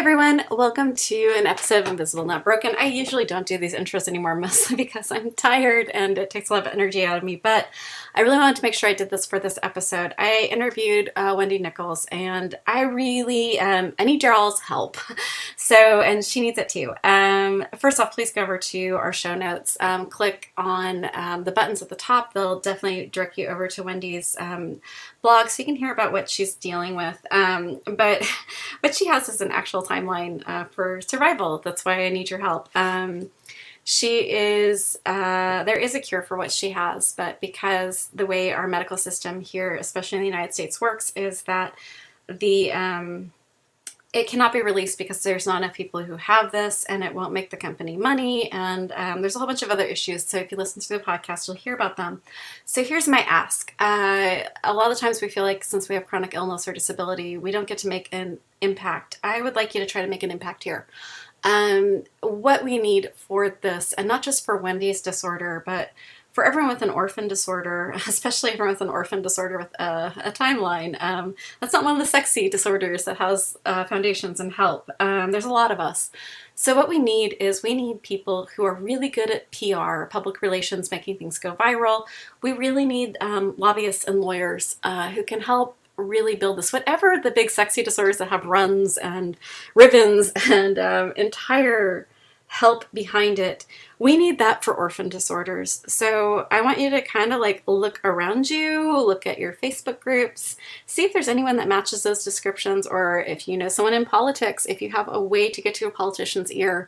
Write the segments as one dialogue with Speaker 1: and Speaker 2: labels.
Speaker 1: everyone, welcome to an episode of Invisible Not Broken. I usually don't do these intros anymore, mostly because I'm tired and it takes a lot of energy out of me, but I really wanted to make sure I did this for this episode. I interviewed Wendi Nichols, and I really, I need y'all's help. So, and she needs it too. First off, please go over to our show notes, click on the buttons at the top. They'll definitely direct you over to Wendi's blog so you can hear about what she's dealing with. But what she has is an actual timeline for survival. That's why I need your help. She is, there is a cure for what she has, but because the way our medical system here, especially in the United States, works is that it cannot be released because there's not enough people who have this, and it won't make the company money, and there's a whole bunch of other issues. So if you listen to the podcast, you'll hear about them. So here's my ask. A lot of times we feel like since we have chronic illness or disability, we don't get to make an impact. I would like you to try to make an impact here. What we need for this, and not just for Wendi's disorder, but for everyone with an orphan disorder, especially everyone with an orphan disorder with a timeline. That's not one of the sexy disorders that has foundations and help. There's a lot of us. So what we need is we need people who are really good at PR, public relations, making things go viral. We really need lobbyists and lawyers who can help really build this. Whatever the big sexy disorders that have runs and ribbons and entire help behind it, we need that for orphan disorders. So I want you to kind of like look around you, look at your Facebook groups, see if there's anyone that matches those descriptions, or if you know someone in politics, if you have a way to get to a politician's ear,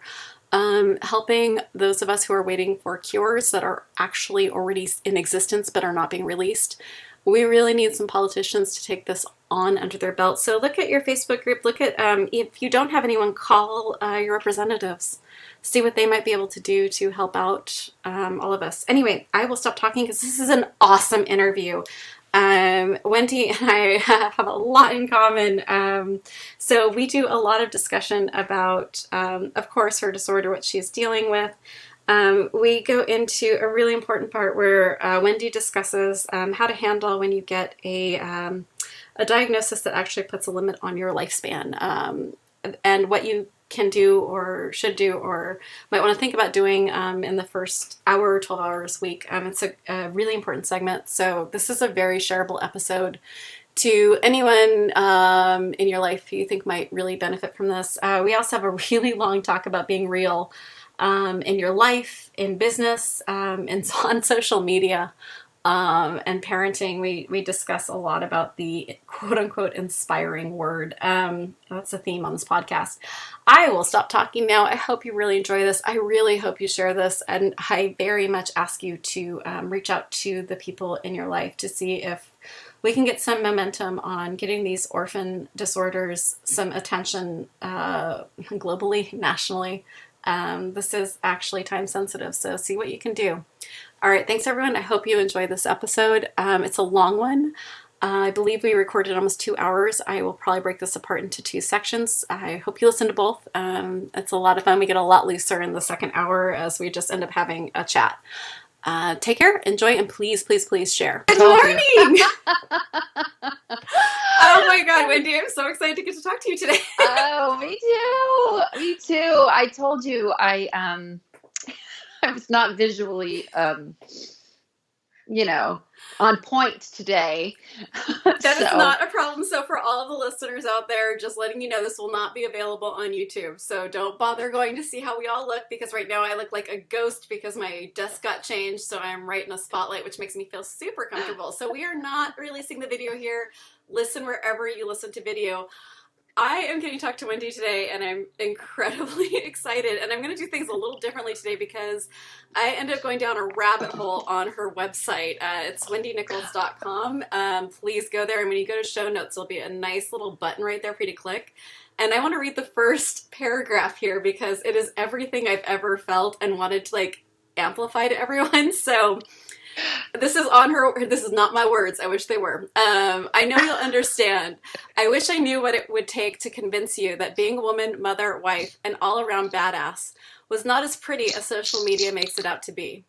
Speaker 1: helping those of us who are waiting for cures that are actually already in existence but are not being released. We really need some politicians to take this on under their belt. So look at your Facebook group, look at, if you don't have anyone, call your representatives. See what they might be able to do to help out all of us. Anyway, I will stop talking because this is an awesome interview. Wendi and I have a lot in common. So we do a lot of discussion about, of course, her disorder, what she's dealing with. We go into a really important part where Wendi discusses how to handle when you get a diagnosis that actually puts a limit on your lifespan, and what you can do or should do or might want to think about doing in the first hour or 12 hours a week. It's a really important segment. So this is a very shareable episode to anyone in your life who you think might really benefit from this. We also have a really long talk about being real in your life, in business, and on social media, and parenting. We discuss a lot about the quote-unquote inspiring word. That's a theme on this podcast. I will stop talking now. I hope you really enjoy this. I really hope you share this, and I very much ask you to reach out to the people in your life to see if we can get some momentum on getting these orphan disorders some attention globally, nationally. This is actually time sensitive, so see what you can do. All right, thanks everyone. I hope you enjoy this episode. It's a long one. I believe we recorded almost 2 hours. I will probably break this apart into 2 sections. I hope you listen to both. It's a lot of fun. We get a lot looser in the second hour as we just end up having a chat. Take care, enjoy, and please, please, please share. Good morning! Oh my God, Wendi, I'm so excited to get to talk to you today.
Speaker 2: Oh, me too. Me too. I told you I was not visually, on point today.
Speaker 1: That is not a problem. So for all of the listeners out there, just letting you know, this will not be available on YouTube. So don't bother going to see how we all look, because right now I look like a ghost because my desk got changed. So I'm right in a spotlight, which makes me feel super comfortable. So we are not releasing the video here. Listen wherever you listen to video. I am getting to talk to Wendi today, and I'm incredibly excited. And I'm going to do things a little differently today because I ended up going down a rabbit hole on her website. It's wendynichols.com. Please go there. And when you go to show notes, there'll be a nice little button right there for you to click. And I want to read the first paragraph here because it is everything I've ever felt and wanted to amplify to everyone. So this is on her. This is not my words. I wish they were. I know you'll understand. I wish I knew what it would take to convince you that being a woman, mother, wife, and all-around badass was not as pretty as social media makes it out to be.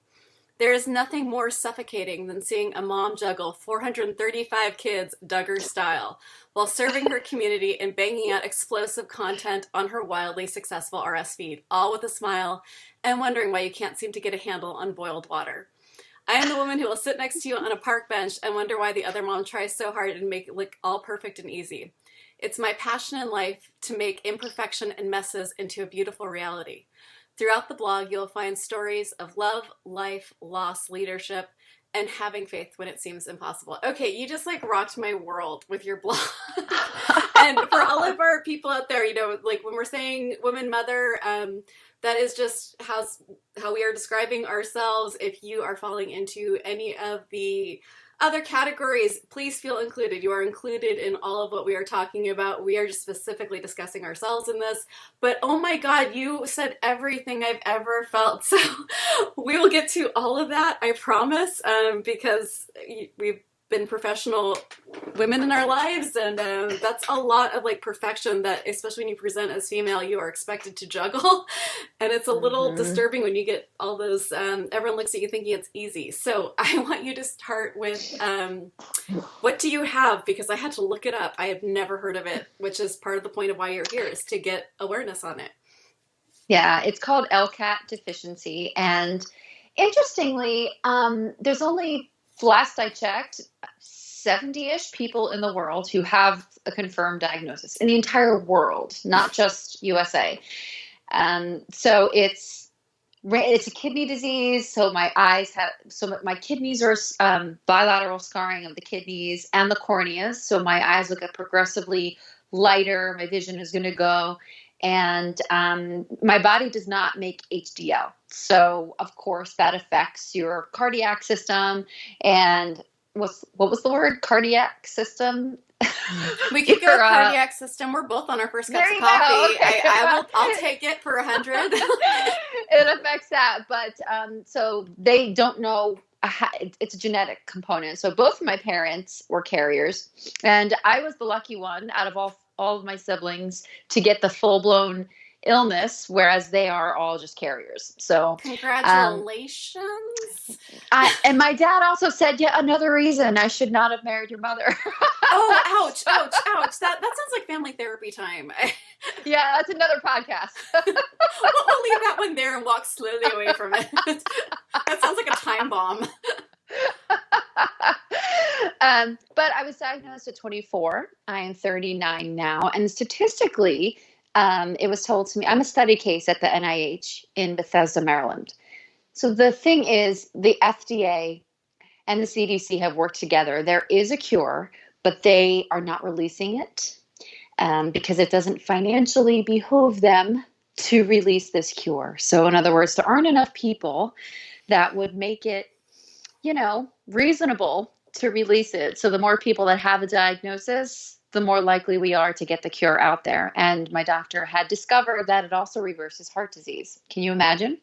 Speaker 1: There is nothing more suffocating than seeing a mom juggle 435 kids Duggar style, while serving her community and banging out explosive content on her wildly successful RS feed, all with a smile and wondering why you can't seem to get a handle on boiled water. I am the woman who will sit next to you on a park bench and wonder why the other mom tries so hard and make it look all perfect and easy. It's my passion in life to make imperfection and messes into a beautiful reality. Throughout the blog, you'll find stories of love, life, loss, leadership, and having faith when it seems impossible. Okay, you just like rocked my world with your blog. And for all of our people out there, you know, like when we're saying woman, mother, that is just how we are describing ourselves. If you are falling into any of the other categories, please feel included. You are included in all of what we are talking about. We are just specifically discussing ourselves in this. But oh my God, you said everything I've ever felt. So we will get to all of that, I promise, because we've been professional women in our lives, and that's a lot of like perfection that, especially when you present as female, you are expected to juggle. And it's a little disturbing when you get all those, everyone looks at you thinking it's easy. So I want you to start with, what do you have? Because I had to look it up. I have never heard of it, which is part of the point of why you're here, is to get awareness on it.
Speaker 2: Yeah, it's called LCAT deficiency. And interestingly, there's only, last I checked, 70-ish people in the world who have a confirmed diagnosis in the entire world, not just USA. So it's a kidney disease. So my kidneys are bilateral scarring of the kidneys and the corneas. So my eyes will get progressively lighter. My vision is going to go. And my body does not make HDL. So, of course, that affects your cardiac system. And what was the word? Cardiac system?
Speaker 1: We could go cardiac system. We're both on our first cup of coffee.
Speaker 2: Okay.
Speaker 1: I'll take it for 100.
Speaker 2: It affects that. But so they don't know. It's a genetic component. So both of my parents were carriers. And I was the lucky one out of all of my siblings to get the full-blown illness, whereas they are all just carriers. So
Speaker 1: congratulations.
Speaker 2: And my dad also said, yet another reason I should not have married your mother.
Speaker 1: Oh, ouch. That sounds like family therapy time.
Speaker 2: Yeah, that's another podcast.
Speaker 1: We'll leave that one there and walk slowly away from it. That sounds like a time bomb.
Speaker 2: But I was diagnosed at 24. I am 39 now. And statistically, it was told to me, I'm a study case at the NIH in Bethesda, Maryland. So the thing is, the FDA and the CDC have worked together. There is a cure, but they are not releasing it because it doesn't financially behoove them to release this cure. So in other words, there aren't enough people that would make it, reasonable to release it. So the more people that have a diagnosis, the more likely we are to get the cure out there. And my doctor had discovered that it also reverses heart disease. Can you imagine?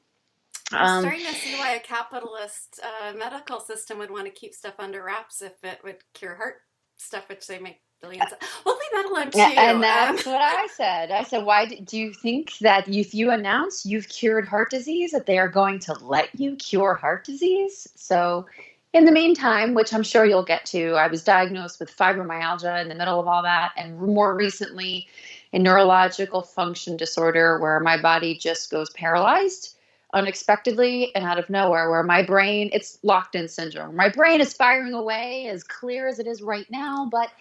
Speaker 1: I'm starting to see why a capitalist medical system would want to keep stuff under wraps if it would cure heart stuff, which they make billions of. We'll leave that alone too.
Speaker 2: And that's what I said. I said, why do you think that if you announce you've cured heart disease, that they are going to let you cure heart disease? So in the meantime, which I'm sure you'll get to, I was diagnosed with fibromyalgia in the middle of all that, and more recently a neurological function disorder where my body just goes paralyzed unexpectedly and out of nowhere, where my brain, it's locked-in syndrome. My brain is firing away as clear as it is right now, but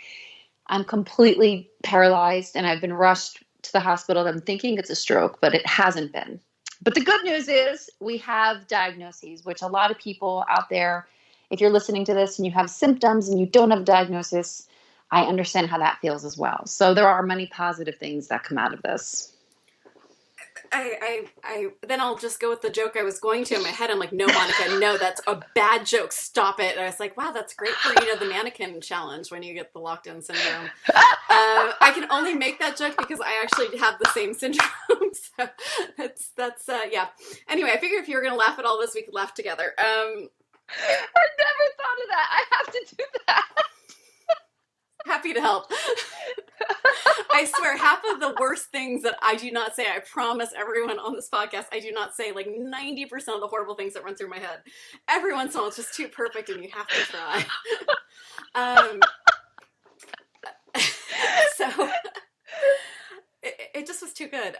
Speaker 2: I'm completely paralyzed, and I've been rushed to the hospital. I'm thinking it's a stroke, but it hasn't been. But the good news is we have diagnoses, which a lot of people out there, if you're listening to this and you have symptoms and you don't have a diagnosis, I understand how that feels as well. So there are many positive things that come out of this.
Speaker 1: Then I'll just go with the joke I was going to in my head. I'm like, no, Monica, no, that's a bad joke. Stop it. And I was like, wow, that's great for, the mannequin challenge when you get the locked-in syndrome. I can only make that joke because I actually have the same syndrome. So that's yeah. Anyway, I figured if you were going to laugh at all this, we could laugh together.
Speaker 2: I never thought of that. I have to do that.
Speaker 1: Happy to help. I swear, half of the worst things that I do not say, I promise everyone on this podcast, I do not say. Like 90% of the horrible things that run through my head. Every once in a while, it's just too perfect and you have to try. So it just was too good.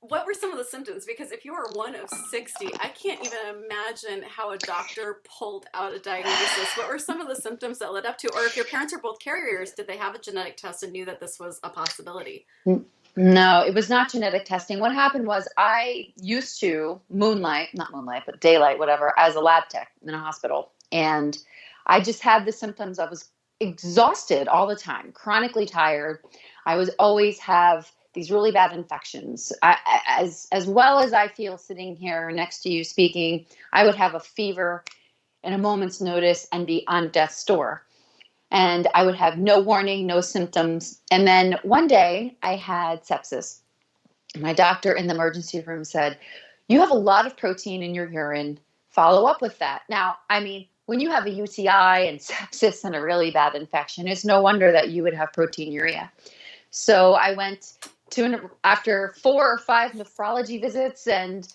Speaker 1: What were some of the symptoms? Because if you are one of 60, I can't even imagine how a doctor pulled out a diagnosis. What were some of the symptoms that led up to? Or if your parents are both carriers, did they have a genetic test and knew that this was a possibility?
Speaker 2: No, it was not genetic testing. What happened was I used to moonlight, not moonlight, but daylight, whatever, as a lab tech in a hospital. And I just had the symptoms. I was exhausted all the time, chronically tired. I was always have these really bad infections. As well as I feel sitting here next to you speaking, I would have a fever in a moment's notice and be on death's door. And I would have no warning, no symptoms. And then one day I had sepsis. My doctor in the emergency room said, "You have a lot of protein in your urine. Follow up with that." Now, I mean, when you have a UTI and sepsis and a really bad infection, it's no wonder that you would have proteinuria. So I went after 4 or 5 nephrology visits and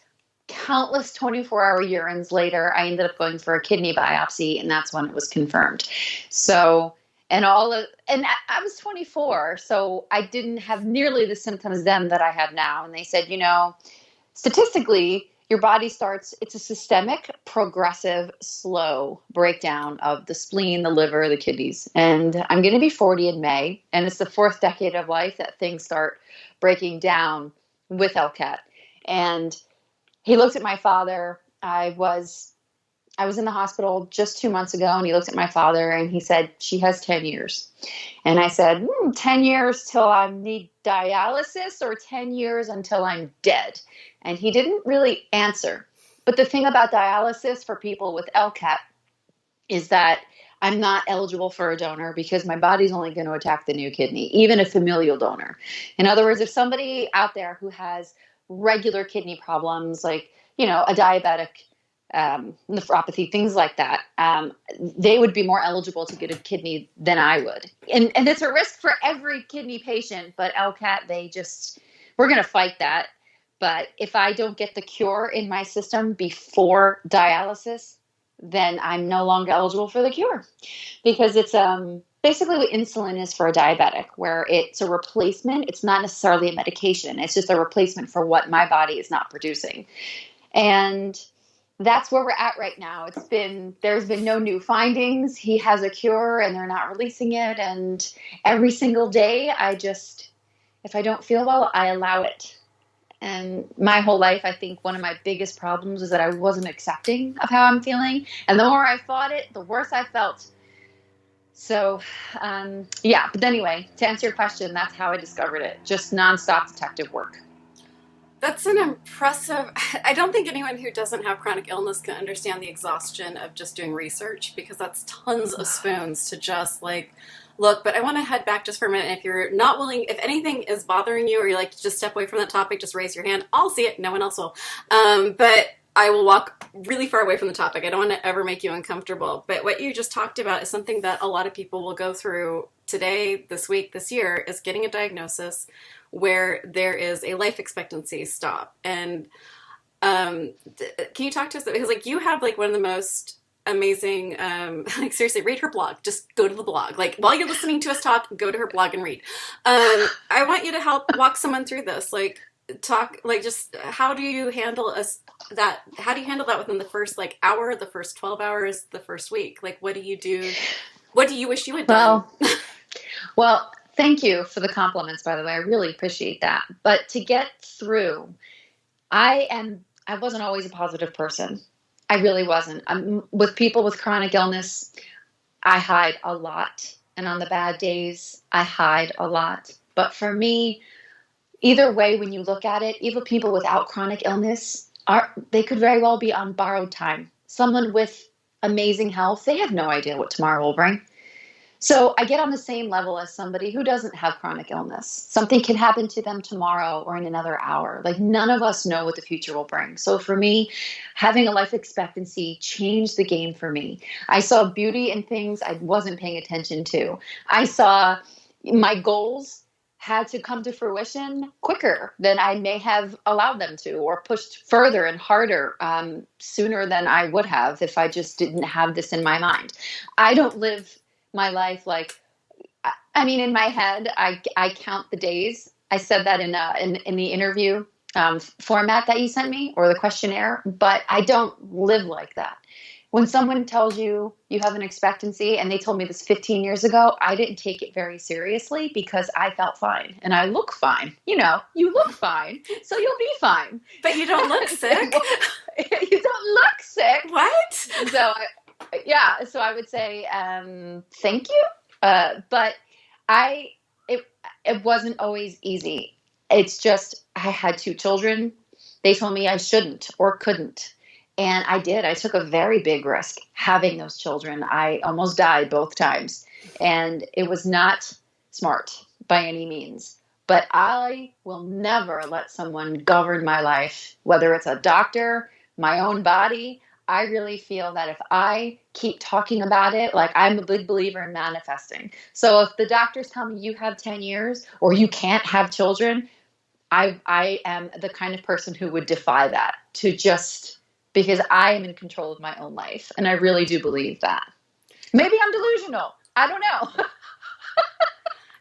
Speaker 2: countless 24-hour urines later, I ended up going for a kidney biopsy, and that's when it was confirmed. So, I was 24, so I didn't have nearly the symptoms then that I have now. And they said, statistically, your body it's a systemic, progressive, slow breakdown of the spleen, the liver, the kidneys. And I'm going to be 40 in May, and it's the fourth decade of life that things start breaking down with LCAT. And he looked at my father. I was in the hospital just 2 months ago, and he looked at my father and he said, "She has 10 years. And I said, 10 years till I need dialysis or 10 years until I'm dead? And he didn't really answer. But the thing about dialysis for people with LCAT is that I'm not eligible for a donor because my body's only going to attack the new kidney, even a familial donor. In other words, if somebody out there who has regular kidney problems, like, a diabetic, nephropathy, things like that, they would be more eligible to get a kidney than I would. And it's a risk for every kidney patient, but LCAT, we're going to fight that. But if I don't get the cure in my system before dialysis, then I'm no longer eligible for the cure, because it's basically what insulin is for a diabetic, where it's a replacement. It's not necessarily a medication. It's just a replacement for what my body is not producing. And that's where we're at right now. There's been no new findings. He has a cure and they're not releasing it. And every single day, if I don't feel well, I allow it. And my whole life, I think one of my biggest problems is that I wasn't accepting of how I'm feeling. And the more I fought it, the worse I felt. So, yeah. But anyway, to answer your question, that's how I discovered it. Just nonstop detective work.
Speaker 1: That's an impressive. I don't think anyone who doesn't have chronic illness can understand the exhaustion of just doing research, because that's tons of spoons to just like look. But I want to head back just for a minute. And if you're not willing, if anything is bothering you, or you like to just step away from that topic, just raise your hand. I'll see it. No one else will. But I will walk really far away from the topic. I don't want to ever make you uncomfortable. But what you just talked about is something that a lot of people will go through today, this week, this year, is getting a diagnosis where there is a life expectancy stop. And can you talk to us? Because like you have like one of the most amazing, like seriously, read her blog. Just go to the blog. Like while you're listening to us talk, go to her blog and read. I want you to help walk someone through this. Like talk, like just how do you handle that? How do you handle that within the first like hour, the first 12 hours, the first week? Like what do you do? What do you wish you had done?
Speaker 2: Well, thank you for the compliments, by the way. I really appreciate that. But to get through, I wasn't always a positive person. I really wasn't. With people with chronic illness, I hide a lot. And on the bad days, I hide a lot. But for me, either way, when you look at it, even people without chronic illness, they could very well be on borrowed time. Someone with amazing health, they have no idea what tomorrow will bring. So I get on the same level as somebody who doesn't have chronic illness. Something can happen to them tomorrow or in another hour. Like none of us know what the future will bring. So for me, having a life expectancy changed the game for me. I saw beauty in things I wasn't paying attention to. I saw my goals had to come to fruition quicker than I may have allowed them to, or pushed further and harder sooner than I would have if I just didn't have this in my mind. I don't live my life like I mean, in my head, I count the days. I said that in the interview format that you sent me, or the questionnaire, but I don't live like that. When someone tells you you have an expectancy, and they told me this 15 years ago, I didn't take it very seriously because I felt fine and I look fine. You know, you look fine, so you'll be fine.
Speaker 1: But you don't look sick.
Speaker 2: You don't look sick.
Speaker 1: What?
Speaker 2: So, yeah. So I would say thank you, but I it wasn't always easy. It's just I had 2 children. They told me I shouldn't or couldn't. And I did. I took a very big risk having those children. I almost died both times. And it was not smart by any means. But I will never let someone govern my life, whether it's a doctor, my own body. I really feel that if I keep talking about it, like I'm a big believer in manifesting. So if the doctors tell me you have 10 years or you can't have children, I am the kind of person who would defy that, to just because I am in control of my own life. And I really do believe that. Maybe I'm delusional. I don't know.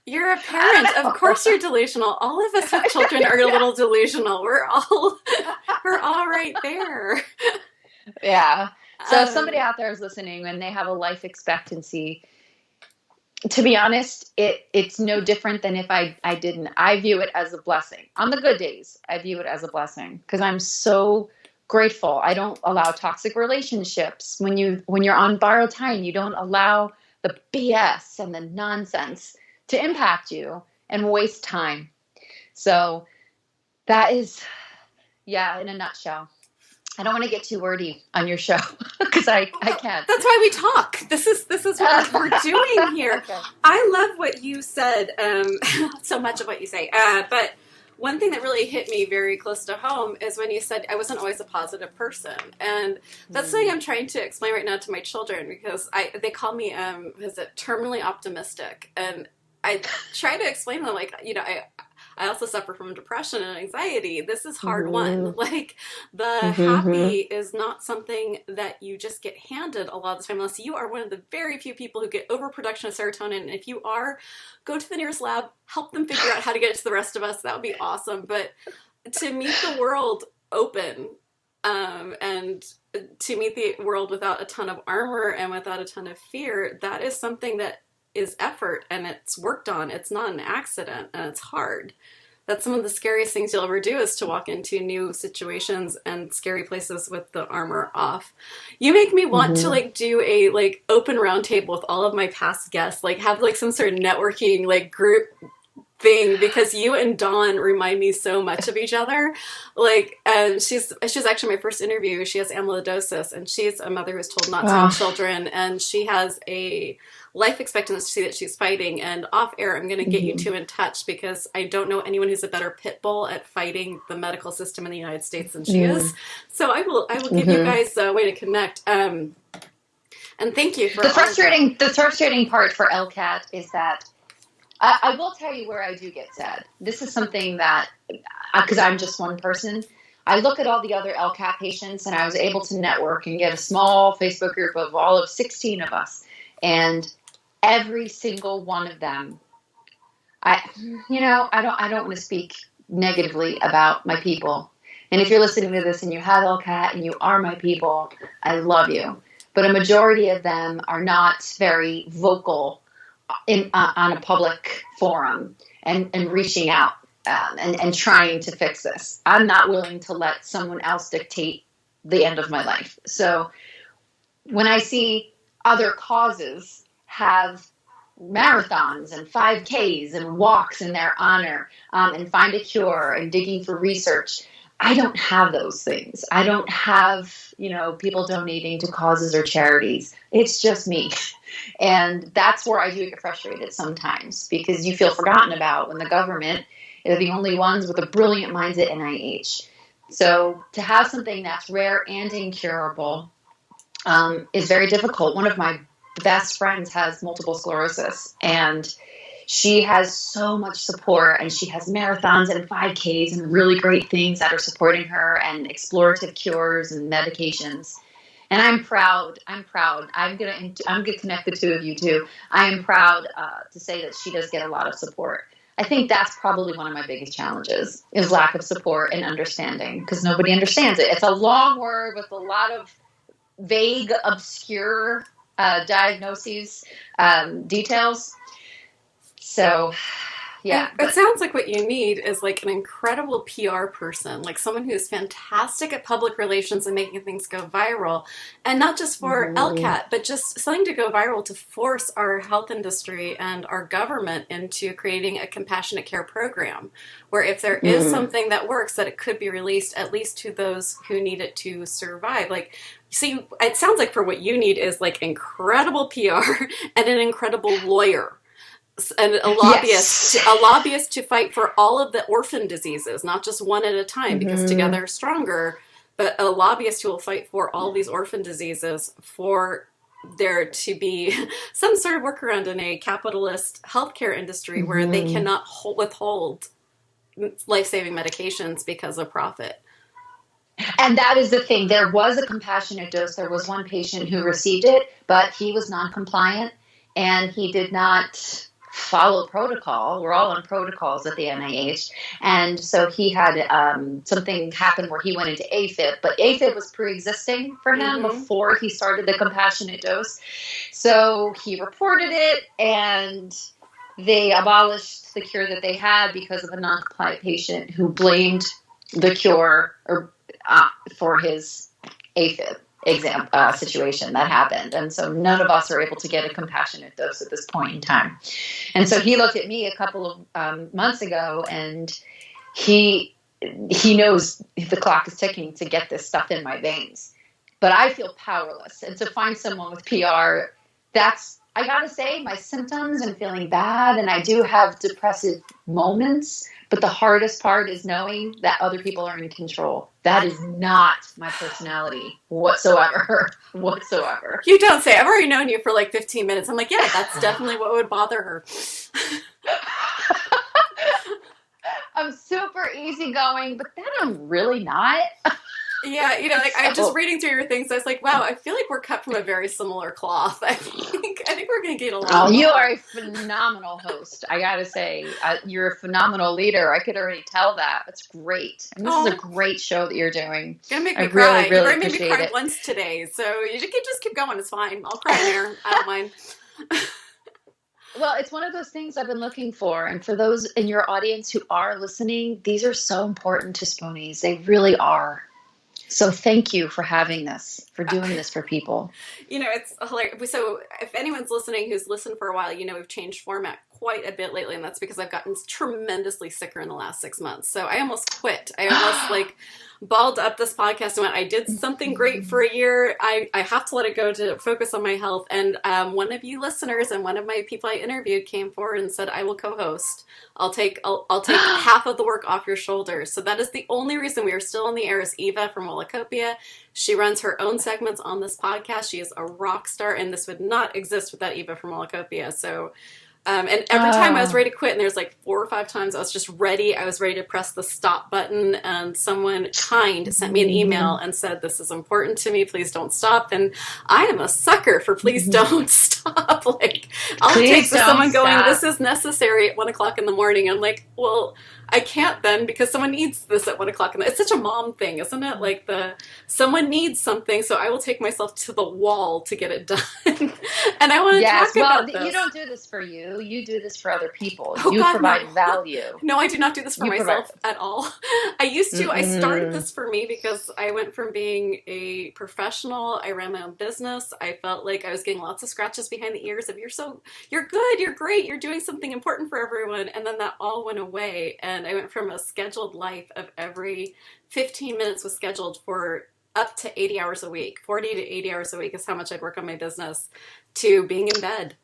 Speaker 1: You're a parent. Of course you're delusional. All of us with children are a little delusional. We're all right there.
Speaker 2: Yeah. So if somebody out there is listening and they have a life expectancy, to be honest, it's no different than if I didn't. I view it as a blessing. On the good days, I view it as a blessing because I'm so grateful. I don't allow toxic relationships. When you're on borrowed time, you don't allow the BS and the nonsense to impact you and waste time. So that is, yeah, in a nutshell. I don't want to get too wordy on your show because I can't.
Speaker 1: That's why we talk. This is what we're doing here.
Speaker 2: Okay.
Speaker 1: I love what you said, so much of what you say. But one thing that really hit me very close to home is when you said I wasn't always a positive person. And that's something I'm trying to explain right now to my children because they call me, terminally optimistic. And I try to explain to them, like, I also suffer from depression and anxiety. This is hard one. Like, the happy is not something that you just get handed a lot of the time, unless you are one of the very few people who get overproduction of serotonin. And if you are, go to the nearest lab, help them figure out how to get it to the rest of us. That would be awesome. But to meet the world open, and to meet the world without a ton of armor and without a ton of fear, that is something that is effort, and it's worked on. It's not an accident, and it's hard. That's some of the scariest things you'll ever do, is to walk into new situations and scary places with the armor off. You make me want to do a open round table with all of my past guests, have some sort of networking group thing, because you and Dawn remind me so much of each other. She's actually my first interview. She has amyloidosis, and she's a mother who's told not to have children, and she has a life expectancy that she's fighting. And off air, I'm going to get you two in touch, because I don't know anyone who's a better pit bull at fighting the medical system in the United States than she is. So I will give you guys a way to connect. And thank you for
Speaker 2: the frustrating part for LCAT is that I will tell you where I do get sad. This is something that, because I'm just one person, I look at all the other LCAT patients, and I was able to network and get a small Facebook group of all of 16 of us. And every single one of them, I don't want to speak negatively about my people. And if you're listening to this and you have LCAT and you are my people, I love you. But a majority of them are not very vocal on a public forum and reaching out and trying to fix this. I'm not willing to let someone else dictate the end of my life. So when I see other causes have marathons and 5Ks and walks in their honor, and find a cure and digging for research, I don't have those things. I don't have, people donating to causes or charities. It's just me. And that's where I do get frustrated sometimes, because you feel forgotten about when the government are the only ones with a brilliant minds at NIH. So to have something that's rare and incurable is very difficult. One of my best friends has multiple sclerosis, and she has so much support, and she has marathons and 5Ks and really great things that are supporting her, and explorative cures and medications. And I'm proud. I'm proud. I'm gonna connect the two of you too. I am proud to say that she does get a lot of support. I think that's probably one of my biggest challenges is lack of support and understanding because nobody understands it. It's a long word with a lot of vague, obscure diagnoses, details. So, yeah.
Speaker 1: It sounds like what you need is like an incredible PR person, like someone who's fantastic at public relations and making things go viral. And not just for LCAT, but just something to go viral to force our health industry and our government into creating a compassionate care program where if there is something that works, that it could be released at least to those who need it to survive. Like, see, it sounds like for what you need is like incredible PR and an incredible lawyer and a lobbyist to fight for all of the orphan diseases, not just one at a time, because together are stronger, but a lobbyist who will fight for all these orphan diseases for there to be some sort of workaround in a capitalist healthcare industry where they cannot withhold life-saving medications because of profit.
Speaker 2: And that is the thing. There was a compassionate dose. There was one patient who received it, but he was non-compliant and he did not follow protocol. We're all on protocols at the NIH. And so he had something happen where he went into AFib, but AFib was pre-existing for him before he started the compassionate dose. So he reported it and they abolished the cure that they had because of a non-compliant patient who blamed the cure or for his AFib situation that happened. And so none of us are able to get a compassionate dose at this point in time. And so he looked at me a couple of months ago and he knows the clock is ticking to get this stuff in my veins. But I feel powerless. And to find someone with PR, I gotta say, my symptoms and feeling bad, and I do have depressive moments, but the hardest part is knowing that other people are in control. That is not my personality whatsoever.
Speaker 1: You don't say. I've already known you for like 15 minutes. I'm like, yeah, that's definitely what would bother her.
Speaker 2: I'm super easyogoing, but then I'm really not.
Speaker 1: Yeah, like I'm just reading through your things. I was like, wow, I feel like we're cut from a very similar cloth. I think we're going to get along.
Speaker 2: Oh, you are a phenomenal host. I got to say, you're a phenomenal leader. I could already tell that. It's great. And this is a great show that you're doing.
Speaker 1: It's going to make me cry. You already made me cry once today. So you can just keep going. It's fine. I'll cry there. I don't mind.
Speaker 2: Well, it's one of those things I've been looking for. And for those in your audience who are listening, these are so important to Spoonies. They really are. So thank you for having this, for doing this for people.
Speaker 1: It's hilarious. So if anyone's listening who's listened for a while, we've changed format quite a bit lately, and that's because I've gotten tremendously sicker in the last 6 months. So I almost quit. I almost balled up this podcast and went, I did something great for a year. I have to let it go to focus on my health. And one of you listeners and one of my people I interviewed came forward and said, I will co-host. I'll take half of the work off your shoulders. So that is the only reason we are still on the air is Eva from Wallacopia. She runs her own segments on this podcast. She is a rock star, and this would not exist without Eva from Wallacopia. So and every time I was ready to quit, and there's 4 or 5 times I was just ready. I was ready to press the stop button, and someone kind sent me an email and said, this is important to me. Please don't stop. And I am a sucker for please don't stop. All it takes is someone going, this is necessary at 1 o'clock in the morning. I'm like, well, I can't then because someone needs this at 1 o'clock. It's such a mom thing, isn't it? Someone needs something, so I will take myself to the wall to get it done. And I want to talk about this.
Speaker 2: You don't do this for you. You do this for other people. You provide value.
Speaker 1: No, I do not do this for myself at all. I used to. I started this for me because I went from being a professional. I ran my own business. I felt like I was getting lots of scratches behind the ears of you're good, you're great, you're doing something important for everyone. And then that all went away. And I went from a scheduled life of every 15 minutes was scheduled for up to 80 hours a week. 40 to 80 hours a week is how much I'd work on my business, to being in bed.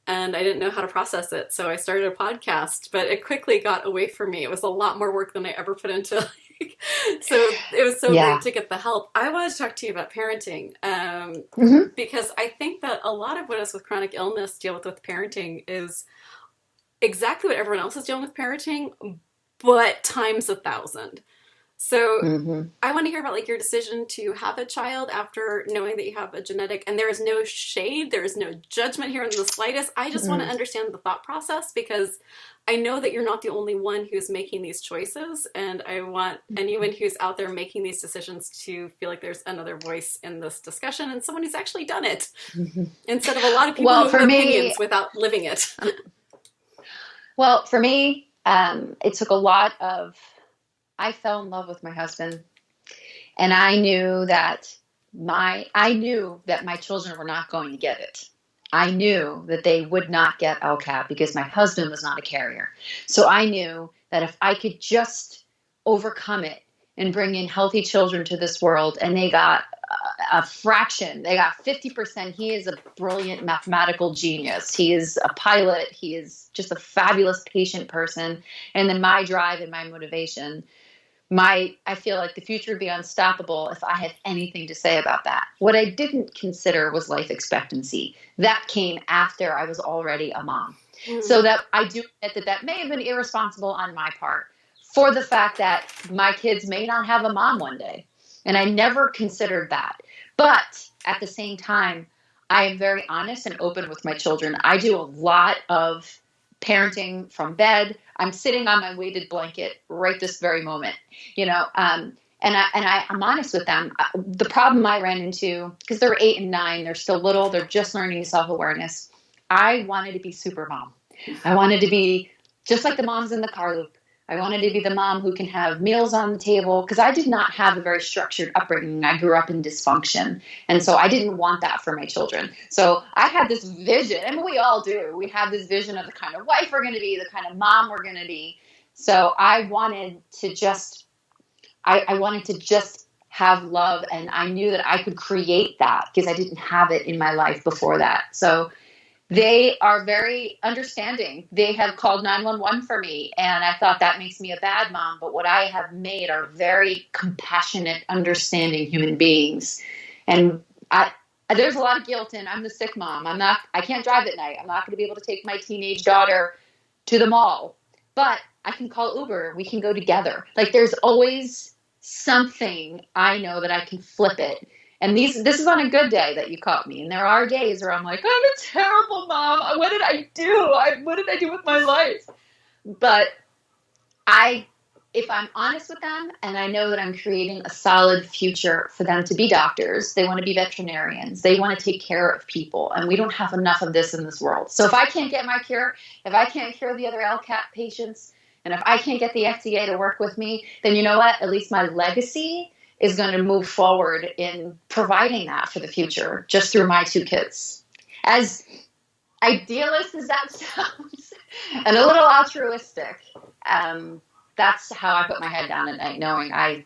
Speaker 1: And I didn't know how to process it. So I started a podcast, but it quickly got away from me. It was a lot more work than I ever put into so it was so great to get the help. I wanted to talk to you about parenting because I think that a lot of what us with chronic illness deal with parenting is exactly what everyone else is dealing with parenting, but times 1,000. So
Speaker 2: Hmm.
Speaker 1: I want to hear about like your decision to have a child after knowing that you have a genetic, and there is no shade, there is no judgment here in the slightest. I just want to understand the thought process because I know that you're not the only one who's making these choices, and I want anyone who's out there making these decisions to feel like there's another voice in this discussion and someone who's actually done it instead of a lot of people
Speaker 2: Well,
Speaker 1: who have
Speaker 2: for me,
Speaker 1: opinions without living it.
Speaker 2: it took a lot of. I fell in love with my husband, and I knew that my children were not going to get it. I knew that they would not get LCAT because my husband was not a carrier. So I knew that if I could just overcome it and bring in healthy children to this world, and they got a fraction, they got 50%. He is a brilliant mathematical genius. He is a pilot. He is just a fabulous patient person. And then my drive and my motivation, I feel like the future would be unstoppable if I had anything to say about that. What I didn't consider was life expectancy. That came after I was already a mom.
Speaker 1: Mm.
Speaker 2: So that I do admit that may have been irresponsible on my part for the fact that my kids may not have a mom one day. And I never considered that. But at the same time, I am very honest and open with my children. I do a lot of parenting from bed. I'm sitting on my weighted blanket right this very moment, I'm honest with them. The problem I ran into, because they're 8 and 9, they're still little, they're just learning self-awareness. I wanted to be super mom. I wanted to be just like the moms in the car loop. I wanted to be the mom who can have meals on the table, because I did not have a very structured upbringing. I grew up in dysfunction. And so I didn't want that for my children. So I had this vision, and we all do. We have this vision of the kind of wife we're going to be, the kind of mom we're going to be. So I wanted to just, I wanted to just have love. And I knew that I could create that because I didn't have it in my life before that. So they are very understanding. They have called 911 for me, and I thought that makes me a bad mom. But what I have made are very compassionate, understanding human beings. And there's a lot of guilt in. I'm the sick mom. I can't drive at night. I'm not going to be able to take my teenage daughter to the mall, but I can call Uber. We can go together. Like, there's always something I know that I can flip it. And this is on a good day that you caught me. And there are days where I'm like, I'm a terrible mom. What did I do? What did I do with my life? But if I'm honest with them, and I know that I'm creating a solid future for them to be doctors, they want to be veterinarians, they want to take care of people. And we don't have enough of this in this world. So if I can't get my cure, if I can't cure the other LCAT patients, and if I can't get the FDA to work with me, then you know what? At least my legacy is going to move forward in providing that for the future, just through my 2 kids. As idealist as that sounds, and a little altruistic, that's how I put my head down at night, knowing I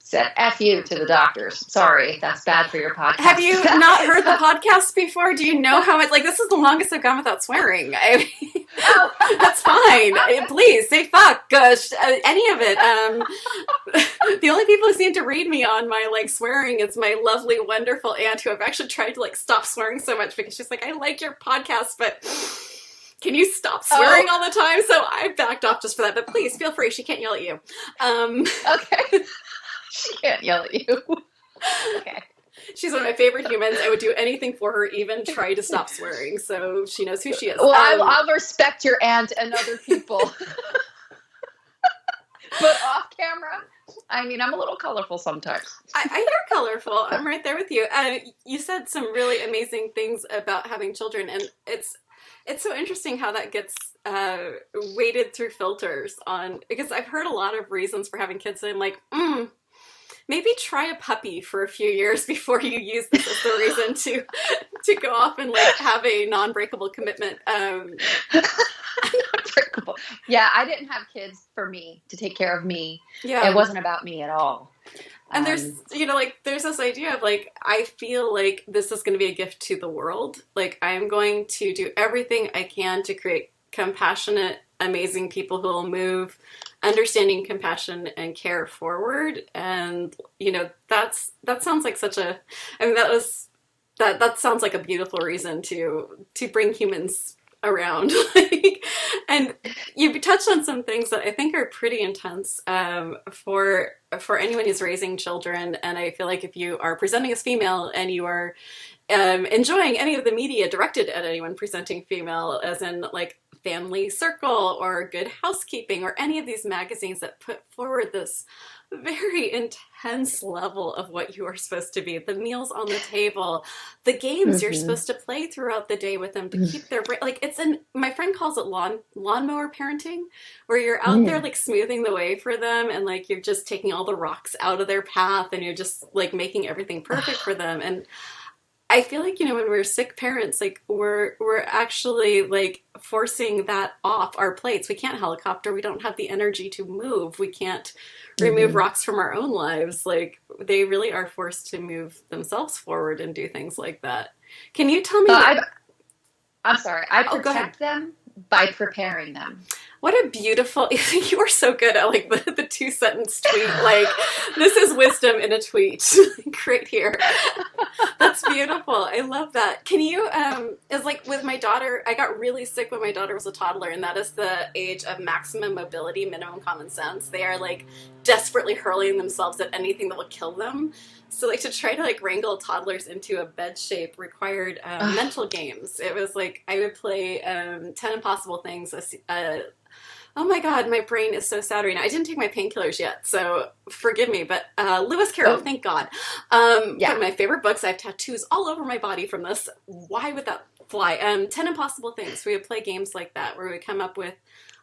Speaker 2: said F you to the doctors. Sorry, that's bad for your podcast.
Speaker 1: Have you not heard the podcast before? Do you know how much, like, this is the longest I've gone without swearing. That's fine. Please say fuck, gosh, any of it. The only people who seem to read me on my, like, swearing is my lovely, wonderful aunt, who I've actually tried to, like, stop swearing so much because she's like, I like your podcast, but can you stop swearing all the time? So I backed off just for that, but please feel free. She can't yell at you.
Speaker 2: Okay. She can't yell at you. Okay.
Speaker 1: She's one of my favorite humans. I would do anything for her, even try to stop swearing. So she knows who she is.
Speaker 2: Well, I'll respect your aunt and other people. But off camera, I mean, I'm a little colorful sometimes.
Speaker 1: You're colorful. I'm right there with you. You said some really amazing things about having children, and it's so interesting how that gets weighted through filters on, because I've heard a lot of reasons for having kids, and I'm like, maybe try a puppy for a few years before you use this as the reason to go off and, like, have a non-breakable commitment.
Speaker 2: Non-breakable. Yeah, I didn't have kids for me, to take care of me. Yeah. It wasn't about me at all.
Speaker 1: And there's, there's this idea of, like, I feel like this is going to be a gift to the world. Like, I'm going to do everything I can to create compassionate, amazing people who will move understanding, compassion, and care forward. And, that sounds like such a, I mean, that sounds like a beautiful reason to bring humans around. And you touched on some things that I think are pretty intense for anyone who's raising children. And I feel like if you are presenting as female and you are enjoying any of the media directed at anyone presenting female, as in like Family Circle or Good Housekeeping or any of these magazines that put forward this very intense level of what you are supposed to be, the meals on the table, the games you're
Speaker 2: Hmm.
Speaker 1: supposed to play throughout the day with them to keep their brain, like it's in, my friend calls it lawnmower parenting, where you're out there
Speaker 2: Mm.
Speaker 1: like smoothing the way for them and like you're just taking all the rocks out of their path and you're just like making everything perfect for them. And I feel like, when we're sick parents, like we're actually like forcing that off our plates. We can't helicopter. We don't have the energy to move. We can't remove
Speaker 2: Hmm.
Speaker 1: rocks from our own lives. Like they really are forced to move themselves forward and do things like that. Can you tell me
Speaker 2: So
Speaker 1: what?
Speaker 2: I'm sorry. I
Speaker 1: Oh, go ahead.
Speaker 2: protect them by preparing them.
Speaker 1: What a beautiful, you are so good at like the two sentence tweet. Like this is wisdom in a tweet. Right here. That's beautiful. I love that. Can you, is like with my daughter, I got really sick when my daughter was a toddler, and that is the age of maximum mobility, minimum common sense. They are like desperately hurling themselves at anything that will kill them. So like to try to like wrangle toddlers into a bed shape required mental games. It was like I would play 10 Impossible Things, oh my God, my brain is so sad right now. I didn't take my painkillers yet, so forgive me. But Lewis Carroll,
Speaker 2: Oh,
Speaker 1: thank God.
Speaker 2: yeah.
Speaker 1: One of my favorite books. I have tattoos all over my body from this. Why would that fly? 10 Impossible Things. We would play games like that where we would come up with,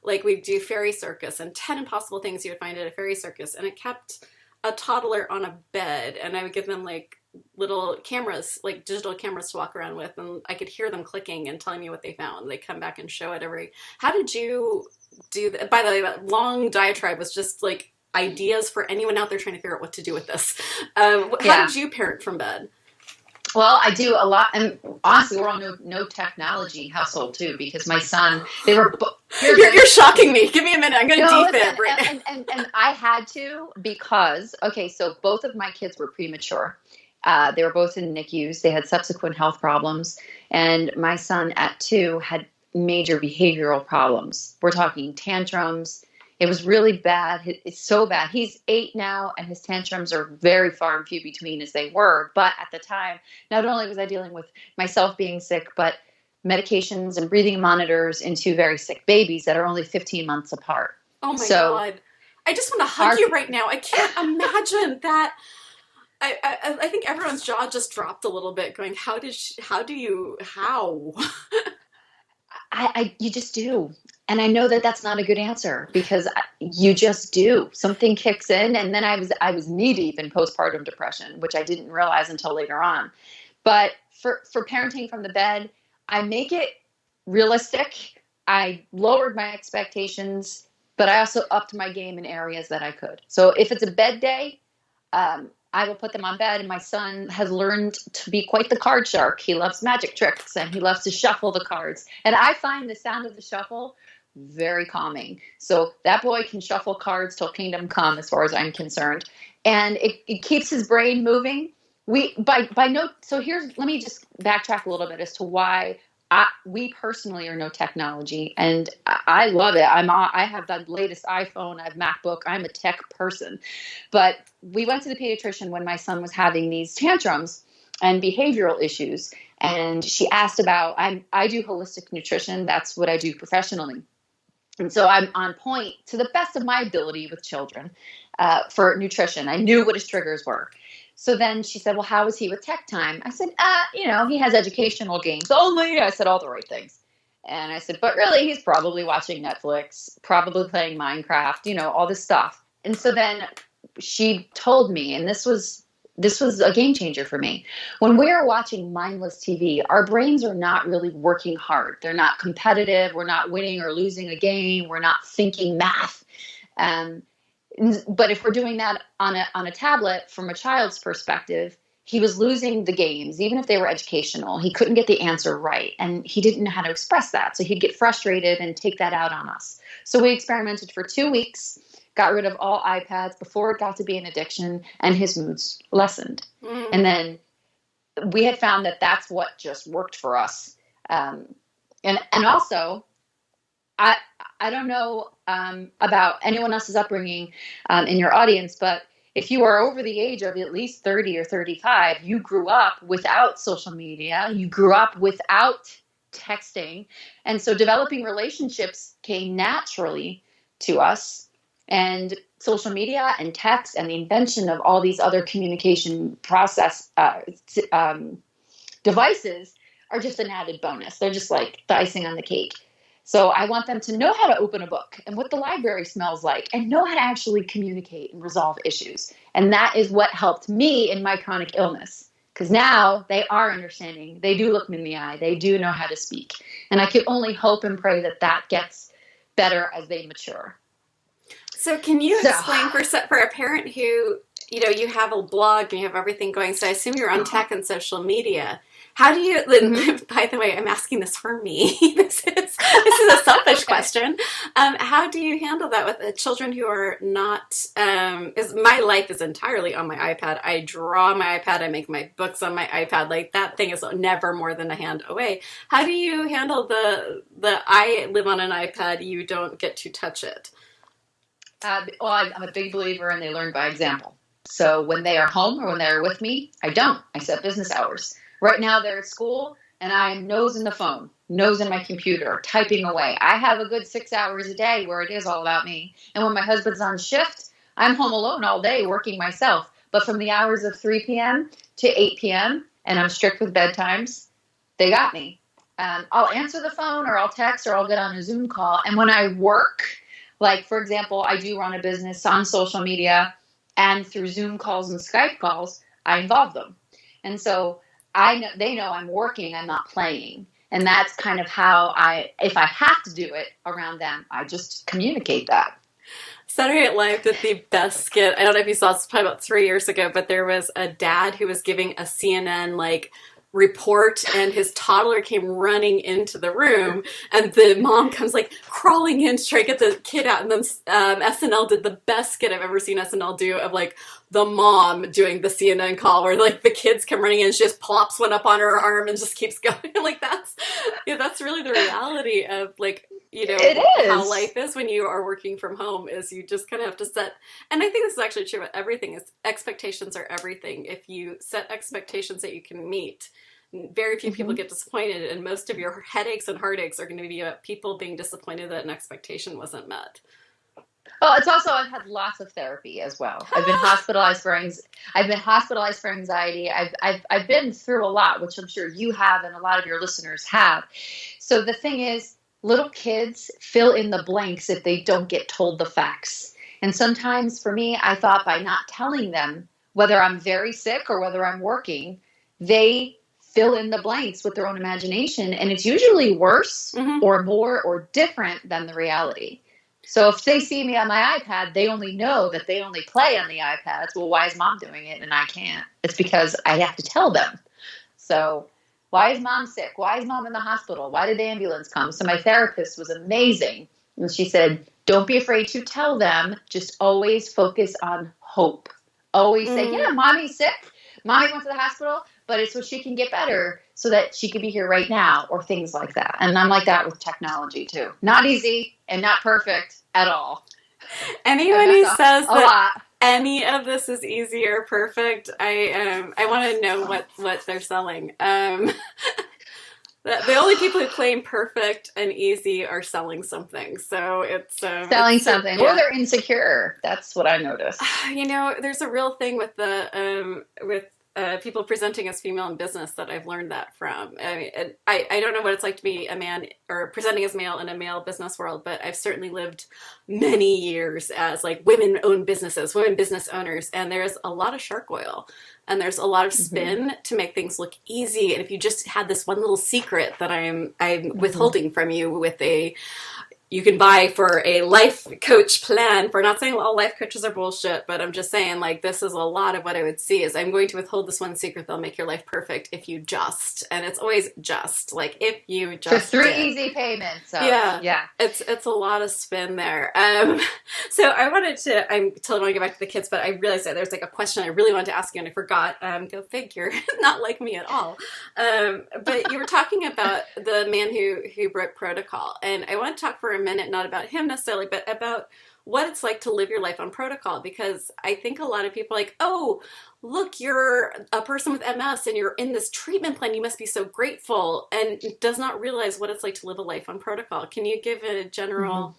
Speaker 1: like, we'd do fairy circus and 10 impossible things you would find at a fairy circus. And it kept a toddler on a bed, and I would give them, like, little cameras, like digital cameras to walk around with, and I could hear them clicking and telling me what they found. They come back and show it every. How did you do that? By the way, that long diatribe was just like ideas for anyone out there trying to figure out what to do with this. How
Speaker 2: Yeah.
Speaker 1: did you parent from bed?
Speaker 2: Well, I do a lot, and honestly, we're on no technology household too, because my son, they were. Here's
Speaker 1: You're shocking me. Give me a minute. I'm going to
Speaker 2: no, listen,
Speaker 1: defib right now.
Speaker 2: and I had to because okay, so both of my kids were premature. They were both in NICUs. They had subsequent health problems, and my son at 2 had major behavioral problems. We're talking tantrums. It was really bad. It's so bad. He's 8 now, and his tantrums are very far and few between as they were. But at the time, not only was I dealing with myself being sick, but medications and breathing monitors in 2 very sick babies that are only 15 months apart.
Speaker 1: Oh my
Speaker 2: So
Speaker 1: God. I just want to hug
Speaker 2: our
Speaker 1: you right now. I can't imagine that. I think everyone's jaw just dropped a little bit going, how?
Speaker 2: you just do. And I know that that's not a good answer because you just do. Something kicks in, and then I was knee deep in postpartum depression, which I didn't realize until later on. But for parenting from the bed, I make it realistic. I lowered my expectations, but I also upped my game in areas that I could. So if it's a bed day, I will put them on bed, and my son has learned to be quite the card shark. He loves magic tricks, and he loves to shuffle the cards. And I find the sound of the shuffle very calming. So that boy can shuffle cards till kingdom come, as far as I'm concerned, and it keeps his brain moving. We by no. So here's let me just backtrack a little bit as to why. We personally are no technology, and I love it. I have the latest iPhone. I have MacBook. I'm a tech person, but we went to the pediatrician when my son was having these tantrums and behavioral issues, and she asked about. I do holistic nutrition. That's what I do professionally, and so I'm on point to the best of my ability with children for nutrition. I knew what his triggers were. So then she said, well, how is he with tech time? I said, he has educational games only. I said all the right things. And I said, but really, he's probably watching Netflix, probably playing Minecraft, all this stuff. And so then she told me, and this was a game changer for me. When we're watching mindless TV, our brains are not really working hard. They're not competitive. We're not winning or losing a game. We're not thinking math. Um, but if we're doing that on a tablet from a child's perspective, he was losing the games, even if they were educational. He couldn't get the answer right, and he didn't know how to express that. So he'd get frustrated and take that out on us. So we experimented for 2 weeks, got rid of all iPads before it got to be an addiction, and his moods lessened.
Speaker 1: Mm.
Speaker 2: And then we had found that that's what just worked for us. And also, I I don't know about anyone else's upbringing in your audience, but if you are over the age of at least 30 or 35, you grew up without social media, you grew up without texting. And so developing relationships came naturally to us. And social media and text and the invention of all these other communication process devices are just an added bonus. They're just like the icing on the cake. So I want them to know how to open a book and what the library smells like and know how to actually communicate and resolve issues. And that is what helped me in my chronic illness. Because now they are understanding. They do look me in the eye. They do know how to speak. And I can only hope and pray that that gets better as they mature.
Speaker 1: So can you explain for a parent who, you know, you have a blog and you have everything going, so I assume you're on tech and social media. How do you, by the way, I'm asking this for me. This is a selfish question. How do you handle that with children who are not, my life is entirely on my iPad. I draw on my iPad. I make my books on my iPad. Like that thing is never more than a hand away. How do you handle the I live on an iPad, you don't get to touch it?
Speaker 2: Well, I'm a big believer in they learn by example. So when they are home or when they're with me, I don't. I set business hours. Right now they're at school and I'm nose in the phone, nose in my computer, typing away. I have a good 6 hours a day where it is all about me. And when my husband's on shift, I'm home alone all day working myself. But from the hours of 3 p.m. to 8 p.m., and I'm strict with bedtimes, they got me. I'll answer the phone or I'll text or I'll get on a Zoom call. And when I work, like, for example, I do run a business on social media and through Zoom calls and Skype calls, I involve them. And so they know I'm working, I'm not playing. And that's kind of how if I have to do it around them, I just communicate that.
Speaker 1: Saturday Night Live did the best skit. I don't know if you saw this, probably about 3 years ago, but there was a dad who was giving a CNN, like, report, and his toddler came running into the room, and the mom comes like crawling in to try to get the kid out. And then SNL did the best skit I've ever seen SNL do, of like the mom doing the CNN call where like the kids come running in, she just plops one up on her arm and just keeps going. Like that's really the reality of, like, you know, how life is when you are working from home, is you just kind of have to set, and I think this is actually true about everything, is expectations are everything. If you set expectations that you can meet, very few people get disappointed, and most of your headaches and heartaches are going to be about people being disappointed that an expectation wasn't met.
Speaker 2: Well, it's also, I've had lots of therapy as well. I've been hospitalized for anxiety. I've been through a lot, which I'm sure you have and a lot of your listeners have. So the thing is, little kids fill in the blanks if they don't get told the facts. And sometimes for me, I thought by not telling them whether I'm very sick or whether I'm working, they fill in the blanks with their own imagination. And it's usually worse or more or different than the reality. So if they see me on my iPad, they only know that they only play on the iPads. Well, why is mom doing it and I can't? It's because I have to tell them. So why is mom sick? Why is mom in the hospital? Why did the ambulance come? So my therapist was amazing. And she said, don't be afraid to tell them. Just always focus on hope. Always say, yeah, mommy's sick. Mommy went to the hospital, but it's so she can get better so that she could be here right now, or things like that. And I'm like that with technology too. Not easy and not perfect at all.
Speaker 1: Anyone who says that any of this is easy or perfect, I want to know what they're selling. The only people who claim perfect and easy are selling something. So it's
Speaker 2: selling something, or they're insecure. That's what I noticed.
Speaker 1: You know, there's a real thing with people presenting as female in business that I've learned that from. I mean, I don't know what it's like to be a man or presenting as male in a male business world, but I've certainly lived many years as like women-owned businesses, women business owners, and there's a lot of shark oil. And there's a lot of spin to make things look easy. And if you just had this one little secret that I'm withholding from you with you can buy for a life coach plan, for not saying all life coaches are bullshit, but I'm just saying, like, this is a lot of what I would see is I'm going to withhold this one secret that'll make your life perfect if you just, and it's always just, like, if you just
Speaker 2: for 3 easy payments. So, yeah.
Speaker 1: It's a lot of spin there. So I totally want to get back to the kids, but I realized that there's like a question I really wanted to ask you and I forgot. Go figure, not like me at all. But you were talking about the man who broke protocol, and I want to talk for a a minute, not about him necessarily, but about what it's like to live your life on protocol. Because I think a lot of people are like, oh, look, you're a person with MS and you're in this treatment plan. You must be so grateful, and does not realize what it's like to live a life on protocol. Can you give a general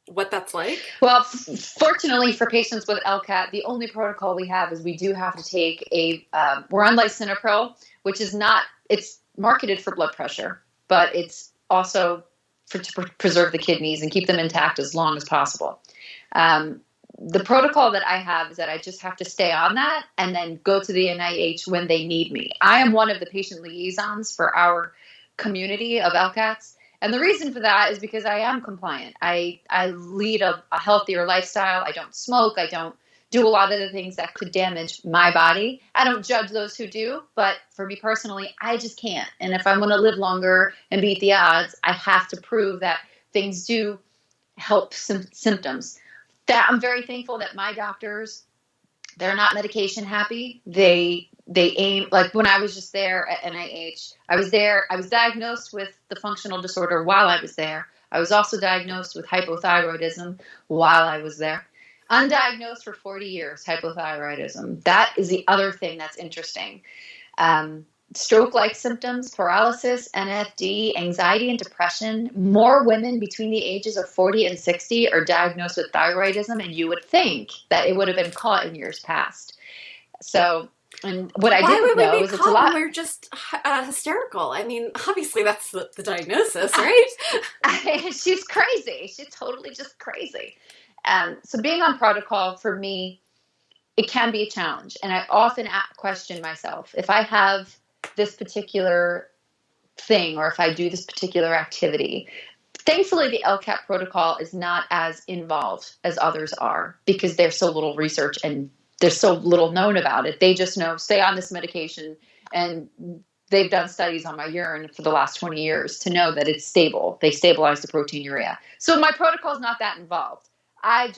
Speaker 1: what that's like?
Speaker 2: Well, fortunately for patients with LCAT, the only protocol we have is we do have to take we're on lisinopril, which is not, it's marketed for blood pressure, but it's also to preserve the kidneys and keep them intact as long as possible. The protocol that I have is that I just have to stay on that and then go to the NIH when they need me. I am one of the patient liaisons for our community of LCATs. And the reason for that is because I am compliant. I lead a healthier lifestyle. I don't smoke. I don't do a lot of the things that could damage my body. I don't judge those who do, but for me personally, I just can't. And if I'm going to live longer and beat the odds, I have to prove that things do help symptoms. That I'm very thankful that my doctors, they're not medication happy. They aim, like when I was just there at NIH, I was diagnosed with the functional disorder while I was there. I was also diagnosed with hypothyroidism while I was there. Undiagnosed for 40 years, hypothyroidism. That is the other thing that's interesting. Stroke-like symptoms, paralysis, NFD, anxiety, and depression. More women between the ages of 40 and 60 are diagnosed with thyroidism, and you would think that it would have been caught in years past. So, and what I didn't know is it's a lot.
Speaker 1: We're just hysterical. I mean, obviously that's the diagnosis, right?
Speaker 2: She's crazy. She's totally just crazy. So being on protocol for me, it can be a challenge. And I often question myself, if I have this particular thing or if I do this particular activity. Thankfully, the LCAT protocol is not as involved as others are because there's so little research and there's so little known about it. They just know, stay on this medication, and they've done studies on my urine for the last 20 years to know that it's stable. They stabilize the proteinuria. So my protocol is not that involved. I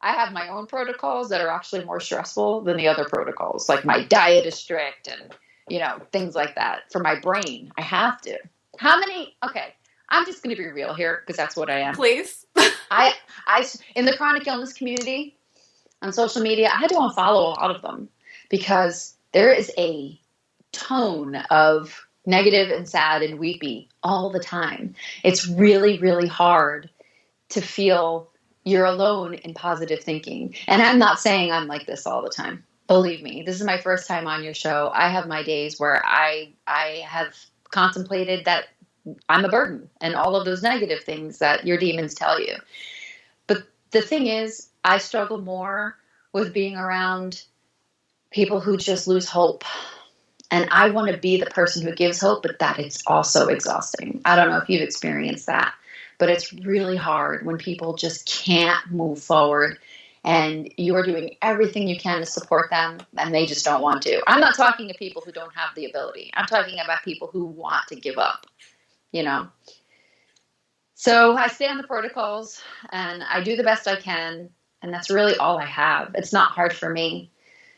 Speaker 2: have my own protocols that are actually more stressful than the other protocols. Like my diet is strict and, things like that. For my brain, I have to. Okay, I'm just going to be real here because that's what I am.
Speaker 1: Please.
Speaker 2: I in the chronic illness community on social media, I had to unfollow a lot of them because there is a tone of negative and sad and weepy all the time. It's really, really hard to feel you're alone in positive thinking. And I'm not saying I'm like this all the time. Believe me, this is my first time on your show. I have my days where I have contemplated that I'm a burden and all of those negative things that your demons tell you. But the thing is, I struggle more with being around people who just lose hope. And I want to be the person who gives hope, but that it's also exhausting. I don't know if you've experienced that, but it's really hard when people just can't move forward and you're doing everything you can to support them and they just don't want to. I'm not talking to people who don't have the ability. I'm talking about people who want to give up, So I stay on the protocols and I do the best I can. And that's really all I have. It's not hard for me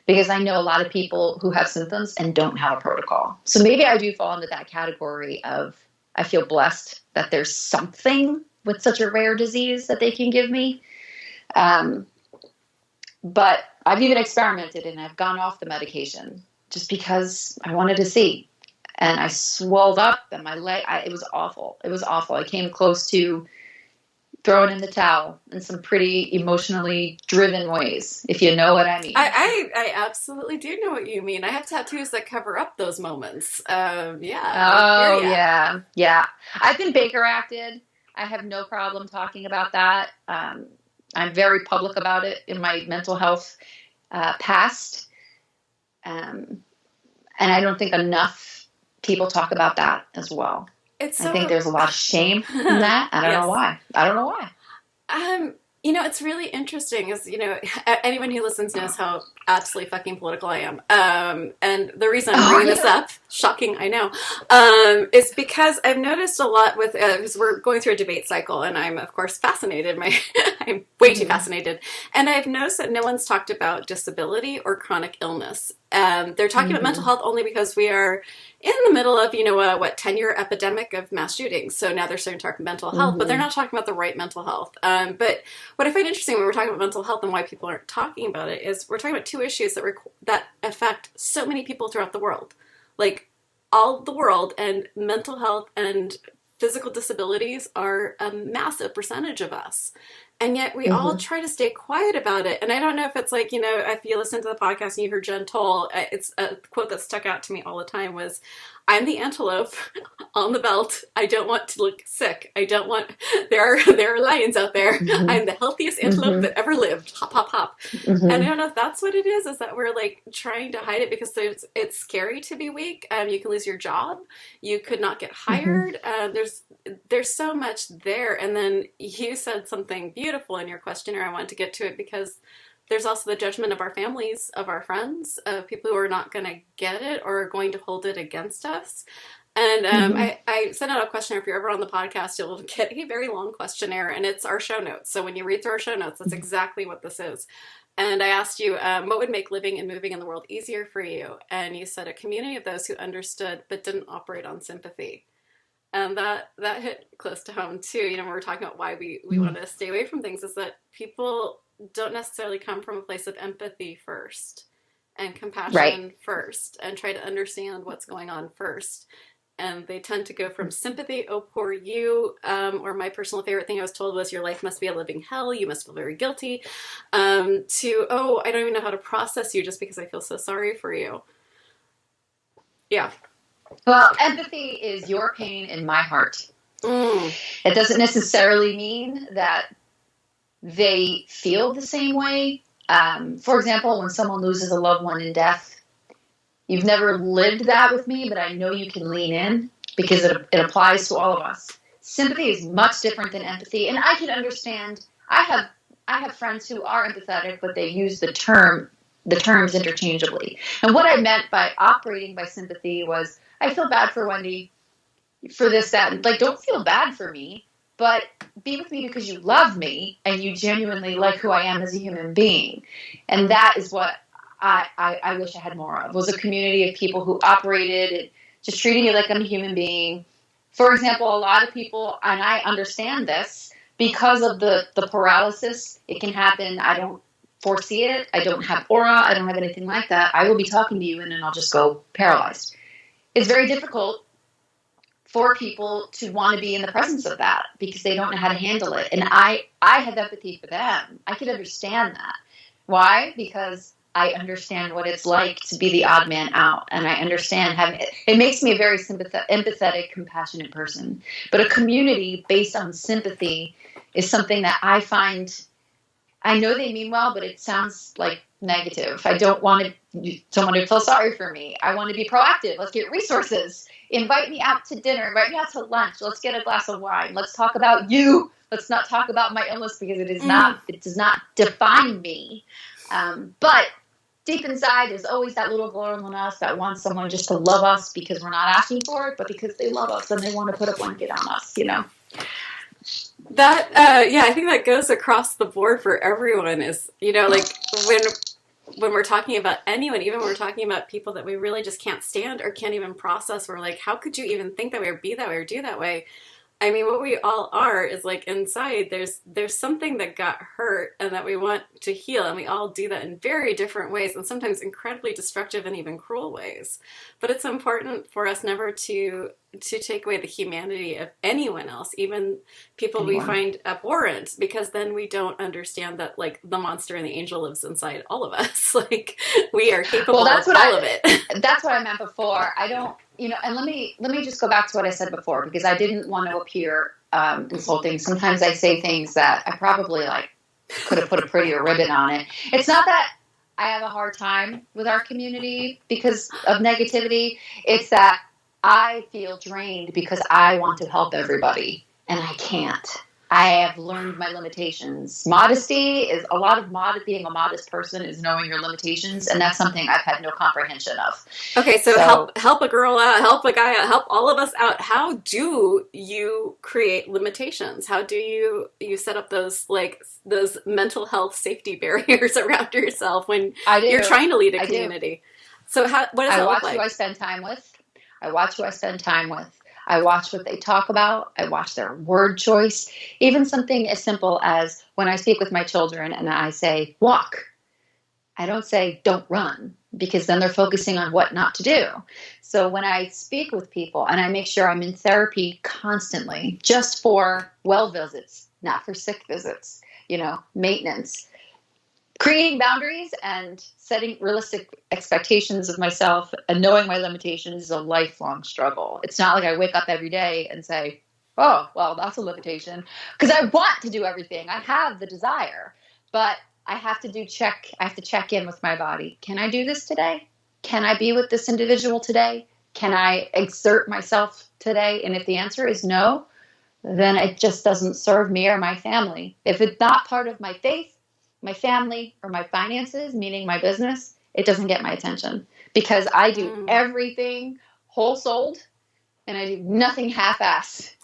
Speaker 2: because I know a lot of people who have symptoms and don't have a protocol. So maybe I do fall into that category of I feel blessed that there's something with such a rare disease that they can give me. But I've even experimented and I've gone off the medication just because I wanted to see. And I swelled up and my leg, it was awful. It was awful. I came close to throwing in the towel in some pretty emotionally driven ways, if you know what I mean.
Speaker 1: I absolutely do know what you mean. I have tattoos that cover up those moments. Yeah.
Speaker 2: Oh, yeah. I've been Baker acted. I have no problem talking about that. I'm very public about it in my mental health past. And I don't think enough people talk about that as well. I think there's a lot of shame in that. I don't know why.
Speaker 1: It's really interesting is, anyone who listens knows how absolutely fucking political I am. And the reason I'm bringing this up, Shocking, I know. It's because I've noticed a lot with, because we're going through a debate cycle, and I'm, of course, fascinated. I'm way too fascinated. And I've noticed that no one's talked about disability or chronic illness. They're talking about mental health only because we are in the middle of, 10-year epidemic of mass shootings. So now they're starting to talk mental health, but they're not talking about the right mental health. But what I find interesting when we're talking about mental health and why people aren't talking about it is we're talking about two issues that affect so many people throughout the world. Like all the world, and mental health and physical disabilities are a massive percentage of us. And yet we all try to stay quiet about it. And I don't know if it's like, if you listen to the podcast and you heard Jen Toll, it's a quote that stuck out to me all the time was, I'm the antelope on the belt. I don't want to look sick. There are lions out there. I'm the healthiest antelope that ever lived. Hop, hop, hop. And I don't know if that's what it is that we're like trying to hide it because it's scary to be weak. You can lose your job. You could not get hired. There's so much there. And then you said something beautiful in your questionnaire. I wanted to get to it because there's also the judgment of our families, of our friends, of people who are not going to get it or are going to hold it against us. And I sent out a questionnaire. If you're ever on the podcast, you'll get a very long questionnaire, and it's our show notes. So when you read through our show notes, that's exactly what this is. And I asked you, what would make living and moving in the world easier for you? And you said a community of those who understood but didn't operate on sympathy. And that hit close to home too. When we're talking about why we want to stay away from things, is that people don't necessarily come from a place of empathy first and compassion first and try to understand what's going on first. And they tend to go from sympathy, oh, poor you, or my personal favorite thing I was told was your life must be a living hell, you must feel very guilty, to, oh, I don't even know how to process you just because I feel so sorry for you. Yeah.
Speaker 2: Well, empathy is your pain in my heart. It doesn't necessarily mean that they feel the same way. For example, when someone loses a loved one in death, you've never lived that with me, but I know you can lean in because it applies to all of us. Sympathy is much different than empathy, and I can understand. I have friends who are empathetic, but they use the terms interchangeably. And what I meant by operating by sympathy was, I feel bad for Wendi for this, that, and like, don't feel bad for me, but be with me because you love me and you genuinely like who I am as a human being. And that is what I wish I had more of, was a community of people who operated and just treating you like I'm a human being. For example, a lot of people, and I understand this, because of the paralysis, it can happen. I don't foresee it. I don't have aura. I don't have anything like that. I will be talking to you and then I'll just go paralyzed. It's very difficult for people to want to be in the presence of that because they don't know how to handle it. And I have empathy for them. I could understand that. Why? Because I understand what it's like to be the odd man out. And I understand it makes me a very empathetic, compassionate person. But a community based on sympathy is something that I find, I know they mean well, but it sounds like negative. I don't want someone to feel sorry for me. I want to be proactive. Let's get resources. Invite me out to dinner. Invite me out to lunch. Let's get a glass of wine. Let's talk about you. Let's not talk about my illness because it does not define me. But deep inside, there's always that little girl in us that wants someone just to love us because we're not asking for it, but because they love us and they want to put a blanket on us,
Speaker 1: That, I think that goes across the board for everyone is, like when we're talking about anyone, even when we're talking about people that we really just can't stand or can't even process, we're like, how could you even think that way or be that way or do that way? I mean, what we all are is like inside there's something that got hurt and that we want to heal, and we all do that in very different ways and sometimes incredibly destructive and even cruel ways. But it's important for us never to take away the humanity of anyone else, even people we find abhorrent, because then we don't understand that like the monster and the angel lives inside all of us. Like we are capable of all of it.
Speaker 2: That's what I meant before. I don't, and let me just go back to what I said before, because I didn't want to appear insulting. Sometimes I say things that I probably could have put a prettier ribbon on it. It's not that I have a hard time with our community because of negativity. It's that I feel drained because I want to help everybody and I can't. I have learned my limitations. Modesty is a lot of being a modest person is knowing your limitations, and that's something I've had no comprehension of.
Speaker 1: Okay, so help a girl out, help a guy out, help all of us out. How do you create limitations? How do you set up those mental health safety barriers around yourself when you're trying to lead a community? So what does that look like?
Speaker 2: I watch who I spend time with. I watch who I spend time with. I watch what they talk about. I watch their word choice. Even something as simple as when I speak with my children and I say, walk. I don't say, don't run, because then they're focusing on what not to do. So when I speak with people and I make sure I'm in therapy constantly, just for well visits, not for sick visits, maintenance, creating boundaries and setting realistic expectations of myself and knowing my limitations is a lifelong struggle. It's not like I wake up every day and say, oh, well, that's a limitation, because I want to do everything. I have the desire, but I have to check in with my body. Can I do this today? Can I be with this individual today? Can I exert myself today? And if the answer is no, then it just doesn't serve me or my family. If it's not part of my faith, my family, or my finances, meaning my business, it doesn't get my attention, because I do everything whole-souled and I do nothing half-assed.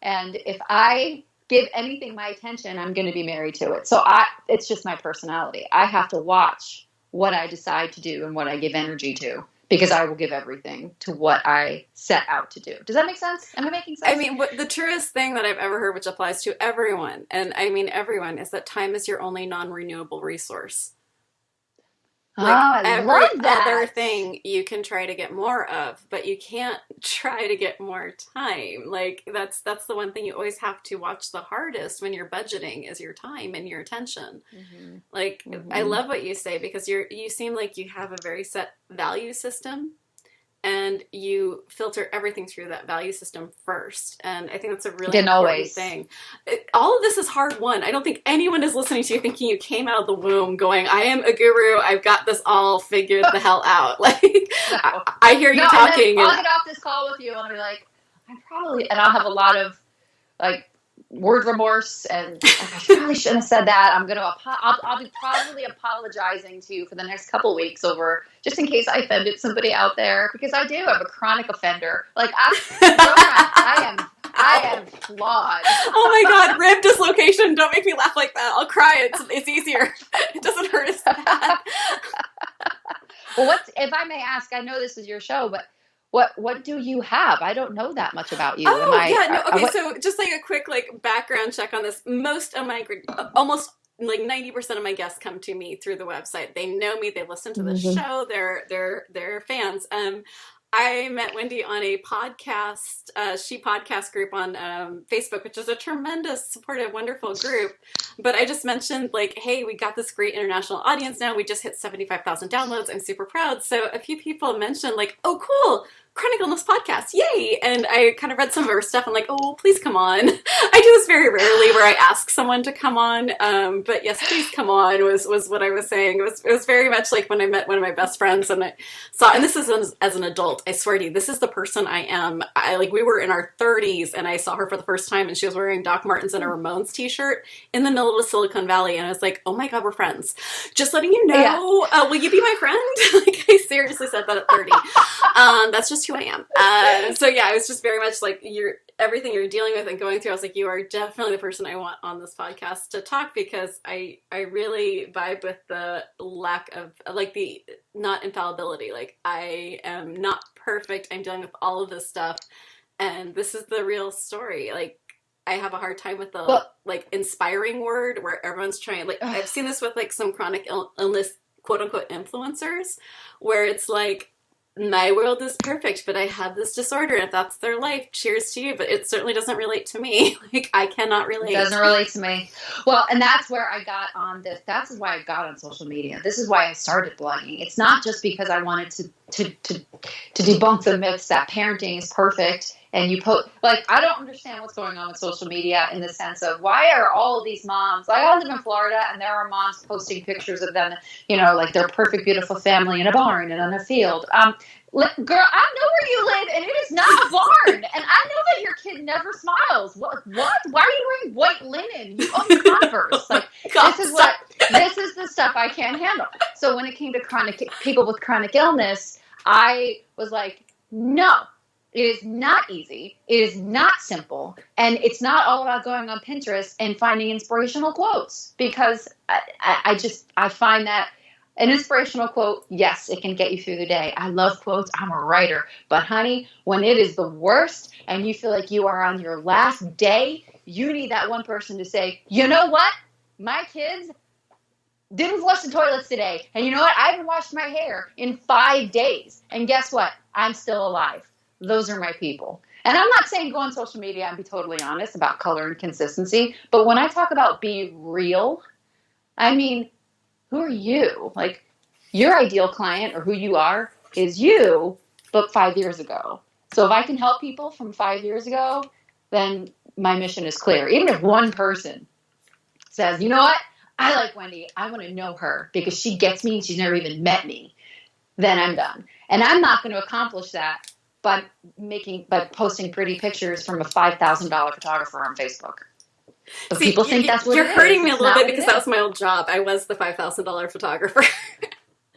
Speaker 2: And if I give anything my attention, I'm going to be married to it. So it's just my personality. I have to watch what I decide to do and what I give energy to, because I will give everything to what I set out to do. Does that make sense? Am I making sense?
Speaker 1: I mean, the truest thing that I've ever heard, which applies to everyone, and I mean everyone, is that time is your only non-renewable resource.
Speaker 2: I love that.
Speaker 1: Other thing you can try to get more of, but you can't try to get more time. That's the one thing you always have to watch the hardest when you're budgeting is your time and your attention. I love what you say, because you seem like you have a very set value system, and you filter everything through that value system first. And I think that's a really important thing. All of this is hard won. I don't think anyone is listening to you thinking you came out of the womb going, I am a guru, I've got this all figured the hell out. I hear you talking.
Speaker 2: I'll get off this call with you and I'll be like, and I'll have a lot of word remorse, and I probably shouldn't have said that. I'll be probably apologizing to you for the next couple weeks over, just in case I offended somebody out there, because I do. I'm a chronic offender. I am flawed.
Speaker 1: Oh my God, rib dislocation. Don't make me laugh like that. I'll cry. It's easier. It doesn't hurt as bad.
Speaker 2: Well, if I may ask, I know this is your show, but what do you have? I don't know that much about you.
Speaker 1: So just a quick background check on this. Most of my, almost 90% of my guests come to me through the website. They know me. They listen to the show. They're fans. I met Wendi on a podcast, She Podcast group on Facebook, which is a tremendous, supportive, wonderful group. But I just mentioned, hey, we got this great international audience now. We just hit 75,000 downloads. I'm super proud. So a few people mentioned, oh, cool, Chronic Illness Podcast, yay! And I kind of read some of her stuff. I'm like, oh, please come on. I do this very rarely where I ask someone to come on. But yes, please come on was what I was saying. It was very much like when I met one of my best friends and I saw, and this is as an adult, I swear to you, this is the person I am. We were in our 30s and I saw her for the first time and she was wearing Doc Martens and a Ramones t-shirt in the middle of Silicon Valley. And I was like, oh my God, we're friends. Just letting you know, will you be my friend? I seriously said that at 30. That's just who I am. So yeah, it was just very much everything you're dealing with and going through. I was like, you are definitely the person I want on this podcast to talk, because I really vibe with the lack of the not infallibility. I am not perfect. I'm dealing with all of this stuff, and this is the real story. I have a hard time with the inspiring word where everyone's trying. I've seen this with some chronic illness quote unquote influencers, where it's my world is perfect, but I have this disorder. If that's their life, cheers to you. But it certainly doesn't relate to me. I cannot relate.
Speaker 2: It doesn't relate to me. Well, and that's where I got on this. That's why I got on social media. This is why I started blogging. It's not just because I wanted to debunk the myths that parenting is perfect and you post, like, I don't understand what's going on with social media in the sense of why are all of these moms, like I live in Florida and there are moms posting pictures of them, you know, like their perfect, beautiful family in a barn and on a field. Girl, I know where you live, and it is not a barn. And I know that your kid never smiles. What? What? Why are you wearing white linen? You own Converse. Like,
Speaker 1: God,
Speaker 2: this is the stuff I can't handle. So when it came to people with chronic illness, I was like, no, it is not easy. It is not simple. And it's not all about going on Pinterest and finding inspirational quotes, because I find that an inspirational quote, yes, it can get you through the day. I love quotes. I'm a writer. But honey, when it is the worst and you feel like you are on your last day, you need that one person to say, you know what? My kids didn't flush the toilets today. And you know what? I haven't washed my hair in 5 days. And guess what? I'm still alive. Those are my people. And I'm not saying go on social media and be totally honest about color and consistency. But when I talk about be real, I mean, who are you? Like, your ideal client or who you are is you, but 5 years ago. So if I can help people from 5 years ago, then my mission is clear. Even if one person says, you know what? I like Wendi. I want to know her because she gets me and she's never even met me. Then I'm done. And I'm not going to accomplish that by posting pretty pictures from a $5,000 photographer on Facebook. But
Speaker 1: see,
Speaker 2: people think that's what
Speaker 1: you're
Speaker 2: it is.
Speaker 1: hurting me a
Speaker 2: It's
Speaker 1: little
Speaker 2: not
Speaker 1: bit
Speaker 2: what
Speaker 1: because
Speaker 2: it
Speaker 1: that
Speaker 2: is.
Speaker 1: was my old job. I was the $5,000 photographer.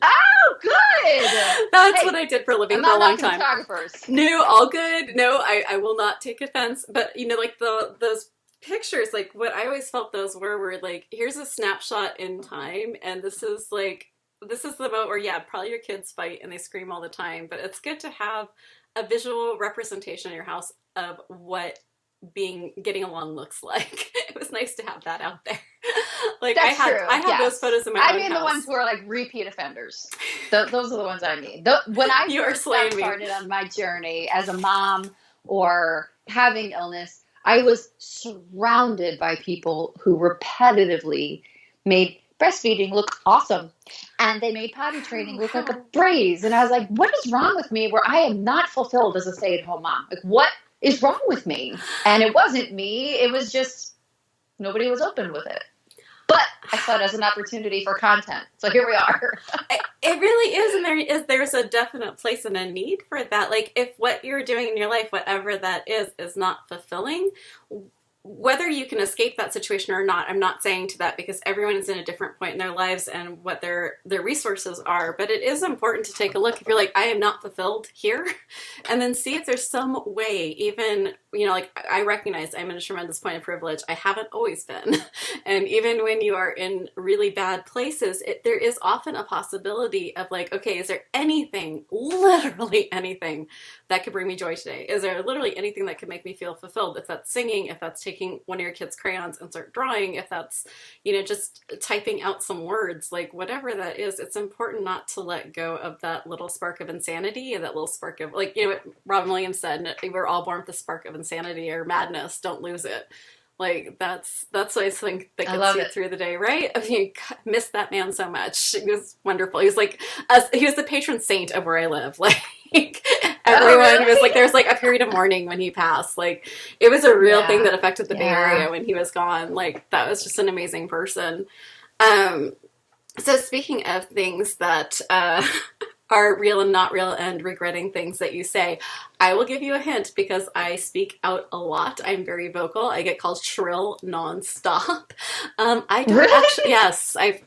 Speaker 2: Oh, good.
Speaker 1: That's
Speaker 2: Hey,
Speaker 1: what I did for a living
Speaker 2: I'm
Speaker 1: for a
Speaker 2: not
Speaker 1: long
Speaker 2: knocking
Speaker 1: time.
Speaker 2: photographers.
Speaker 1: No, all good. No, I will not take offense. But you know, like those pictures, like what I always felt those were like, here's a snapshot in time, and this is the moment where, yeah, probably your kids fight and they scream all the time, but it's good to have a visual representation in your house of what getting along looks like. It was nice to have that out there. Like
Speaker 2: That's true.
Speaker 1: I have those
Speaker 2: Yes.
Speaker 1: photos in my
Speaker 2: I
Speaker 1: own
Speaker 2: mean the
Speaker 1: house.
Speaker 2: ones who are like repeat offenders. Those are the ones I mean. When I
Speaker 1: You are
Speaker 2: first got
Speaker 1: slaying me.
Speaker 2: started on my journey as a mom or having illness, I was surrounded by people who repetitively made breastfeeding look awesome. And they made potty training look like a breeze. And I was like, what is wrong with me where I am not fulfilled as a stay-at-home mom? Like, what is wrong with me? And it wasn't me. It was just nobody was open with it. But I saw it as an opportunity for content. So here we are.
Speaker 1: It really is, and there's a definite place and a need for that. Like, if what you're doing in your life, whatever that is not fulfilling, whether you can escape that situation or not, I'm not saying to that, because everyone is in a different point in their lives and what their resources are. But it is important to take a look if you're like, I am not fulfilled here, and then see if there's some way, even, you know, like, I recognize I'm in a tremendous point of privilege. I haven't always been. And even when you are in really bad places, there is often a possibility of like, okay, is there anything, literally anything, that could bring me joy today? Is there literally anything that could make me feel fulfilled? If that's singing, if that's taking one of your kids' crayons and start drawing, if that's, you know, just typing out some words, like whatever that is, it's important not to let go of that little spark of insanity, and that little spark of, like, you know what Robin Williams said, we're all born with a spark of insanity or madness, don't lose it. Like, that's what I think that gets you through the day, right? I mean, God, miss that man so much. He was wonderful. He was like, he was the patron saint of where I live. Like, everyone was like, there was like a period of mourning when he passed. Like, it was a real thing that affected the Bay Area when he was gone. Like, that was just an amazing person. So speaking of things that are real and not real, and regretting things that you say, I will give you a hint because I speak out a lot. I'm very vocal. I get called shrill nonstop. I don't actually. Yes, I.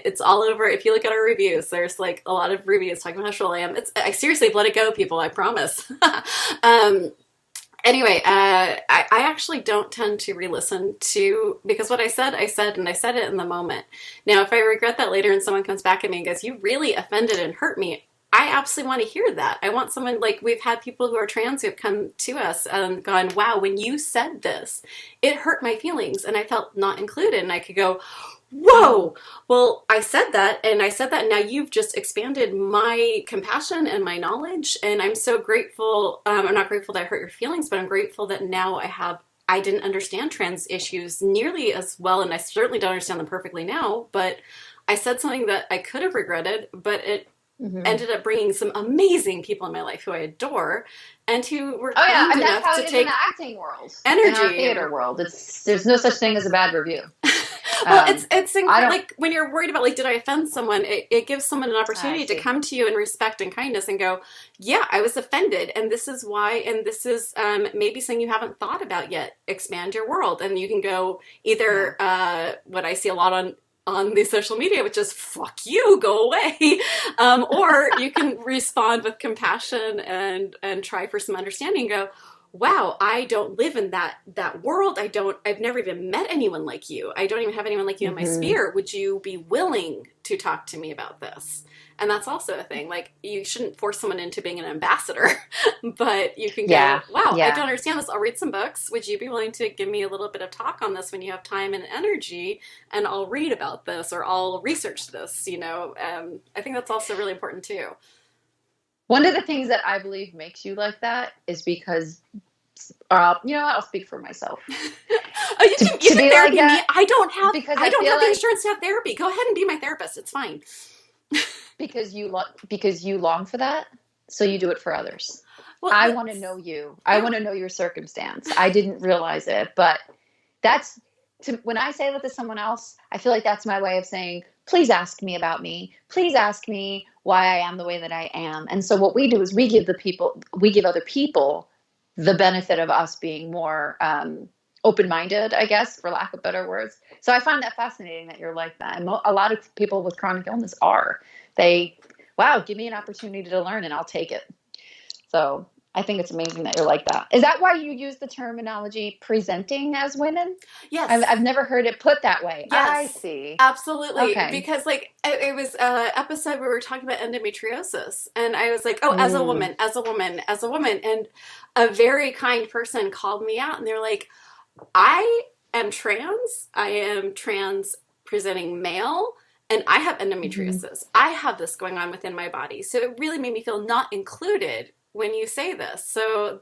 Speaker 1: It's all over. If you look at our reviews, there's like a lot of reviews talking about how shrill I am. I seriously let it go, people. I promise. Anyway, I actually don't tend to re-listen to, because what I said, and I said it in the moment. Now, if I regret that later and someone comes back at me and goes, you really offended and hurt me, I absolutely want to hear that. I want someone, like, we've had people who are trans who have come to us and gone, wow, when you said this, it hurt my feelings and I felt not included. And I could go, whoa, well, I said that, and now you've just expanded my compassion and my knowledge, and I'm so grateful. I'm not grateful that I hurt your feelings, but I'm grateful that now I didn't understand trans issues nearly as well, and I certainly don't understand them perfectly now, but I said something that I could have regretted, but
Speaker 2: Hmm.
Speaker 1: ended up bringing some amazing people in my life who I adore and who were
Speaker 2: Oh yeah,
Speaker 1: kind
Speaker 2: and that's
Speaker 1: enough
Speaker 2: how
Speaker 1: to
Speaker 2: it is in the
Speaker 1: take
Speaker 2: acting world, in our
Speaker 1: energy and
Speaker 2: theater world. It's there's no such thing as a bad review.
Speaker 1: well,
Speaker 2: Um, I don't.
Speaker 1: like when you're worried about like did I offend someone, it gives someone an
Speaker 2: I
Speaker 1: opportunity to
Speaker 2: see.
Speaker 1: come to you in respect and kindness and go, yeah, I was offended, and this is why, and this is maybe something you haven't thought about yet. Expand your world, and you can go
Speaker 2: Yeah.
Speaker 1: either what I see a lot on the social media, which is fuck you, go away, or you can respond with compassion and try for some understanding. And go, wow, I don't live in that world. I've never even met anyone like you. I don't even have anyone like you in my
Speaker 2: Hmm.
Speaker 1: sphere. Would you be willing to talk to me about this? And that's also a thing. Like you shouldn't force someone into being an ambassador, but you can go,
Speaker 2: Yeah.
Speaker 1: wow, I
Speaker 2: Yeah.
Speaker 1: don't understand this. I'll read some books. Would you be willing to give me a little bit of talk on this when you have time and energy? And I'll read about this or I'll research this, I think that's also really important too.
Speaker 2: One of the things that I believe makes you like that is because, I'll speak for myself.
Speaker 1: Oh, you
Speaker 2: To
Speaker 1: can
Speaker 2: be like
Speaker 1: therapy me.
Speaker 2: that,
Speaker 1: I
Speaker 2: I
Speaker 1: don't
Speaker 2: feel
Speaker 1: have the
Speaker 2: like
Speaker 1: insurance to have therapy. Go ahead and be my therapist. It's fine.
Speaker 2: because you long for that, so you do it for others.
Speaker 1: Well,
Speaker 2: I want to know
Speaker 1: that's
Speaker 2: you. I
Speaker 1: yeah.
Speaker 2: want to know your circumstance. I didn't realize it, but that's when I say that to someone else, I feel like that's my way of saying, please ask me about me. Please ask me why I am the way that I am. And so what we do is we give other people the benefit of us being more open-minded, I guess, for lack of better words. So I find that fascinating that you're like that. And a lot of people with chronic illness are. They, wow, give me an opportunity to learn and I'll take it. So I think it's amazing that you're like that. Is that why you use the terminology presenting as women?
Speaker 1: Yes.
Speaker 2: I've never heard it put that way. I
Speaker 1: Yes.
Speaker 2: see.
Speaker 1: Absolutely.
Speaker 2: Okay.
Speaker 1: Because like it was a episode where we were talking about endometriosis and I was like, "Oh, as a
Speaker 2: Mm.
Speaker 1: woman, as a woman, as a woman." And a very kind person called me out and they're like, I am trans. I am trans presenting male, and I have
Speaker 2: Hmm.
Speaker 1: endometriosis. I have this going on within my body. So it really made me feel not included when you say this. So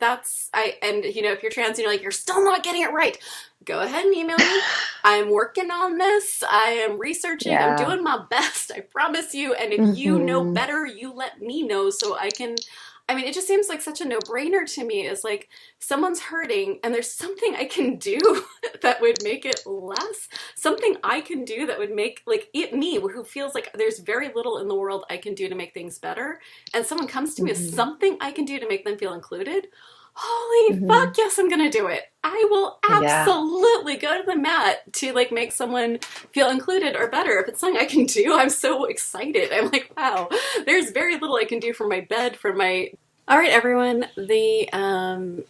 Speaker 1: and if you're trans and you're like, you're still not getting it right, go ahead and email me. I'm working on this. I am researching. I'm
Speaker 2: Yeah.
Speaker 1: doing my best. I promise you. And if you know
Speaker 2: Hmm.
Speaker 1: better, you let me know so I can. I mean, it just seems like such a no brainer to me. Is like someone's hurting and there's something I can do that would make it less. Something I can do that would make like me who feels like there's very little in the world I can do to make things better. And someone comes to me with
Speaker 2: Hmm.
Speaker 1: something I can do to make them feel included. Holy
Speaker 2: Hmm.
Speaker 1: fuck, yes, I'm gonna do it. I will
Speaker 2: Yeah.
Speaker 1: absolutely go to the mat to like make someone feel included or better. If it's something I can do, I'm so excited. I'm like, wow, there's very little I can do from my bed, from my all right, everyone. The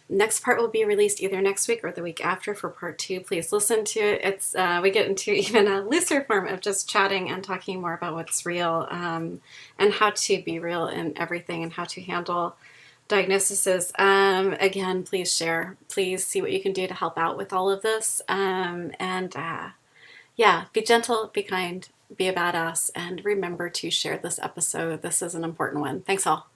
Speaker 1: next part will be released either next week or the week after for part two. Please listen to it. It's we get into even a looser form of just chatting and talking more about what's real and how to be real in everything and how to handle diagnoses. Again, please share. Please see what you can do to help out with all of this. And yeah, be gentle, be kind, be a badass, and remember to share this episode. This is an important one. Thanks all.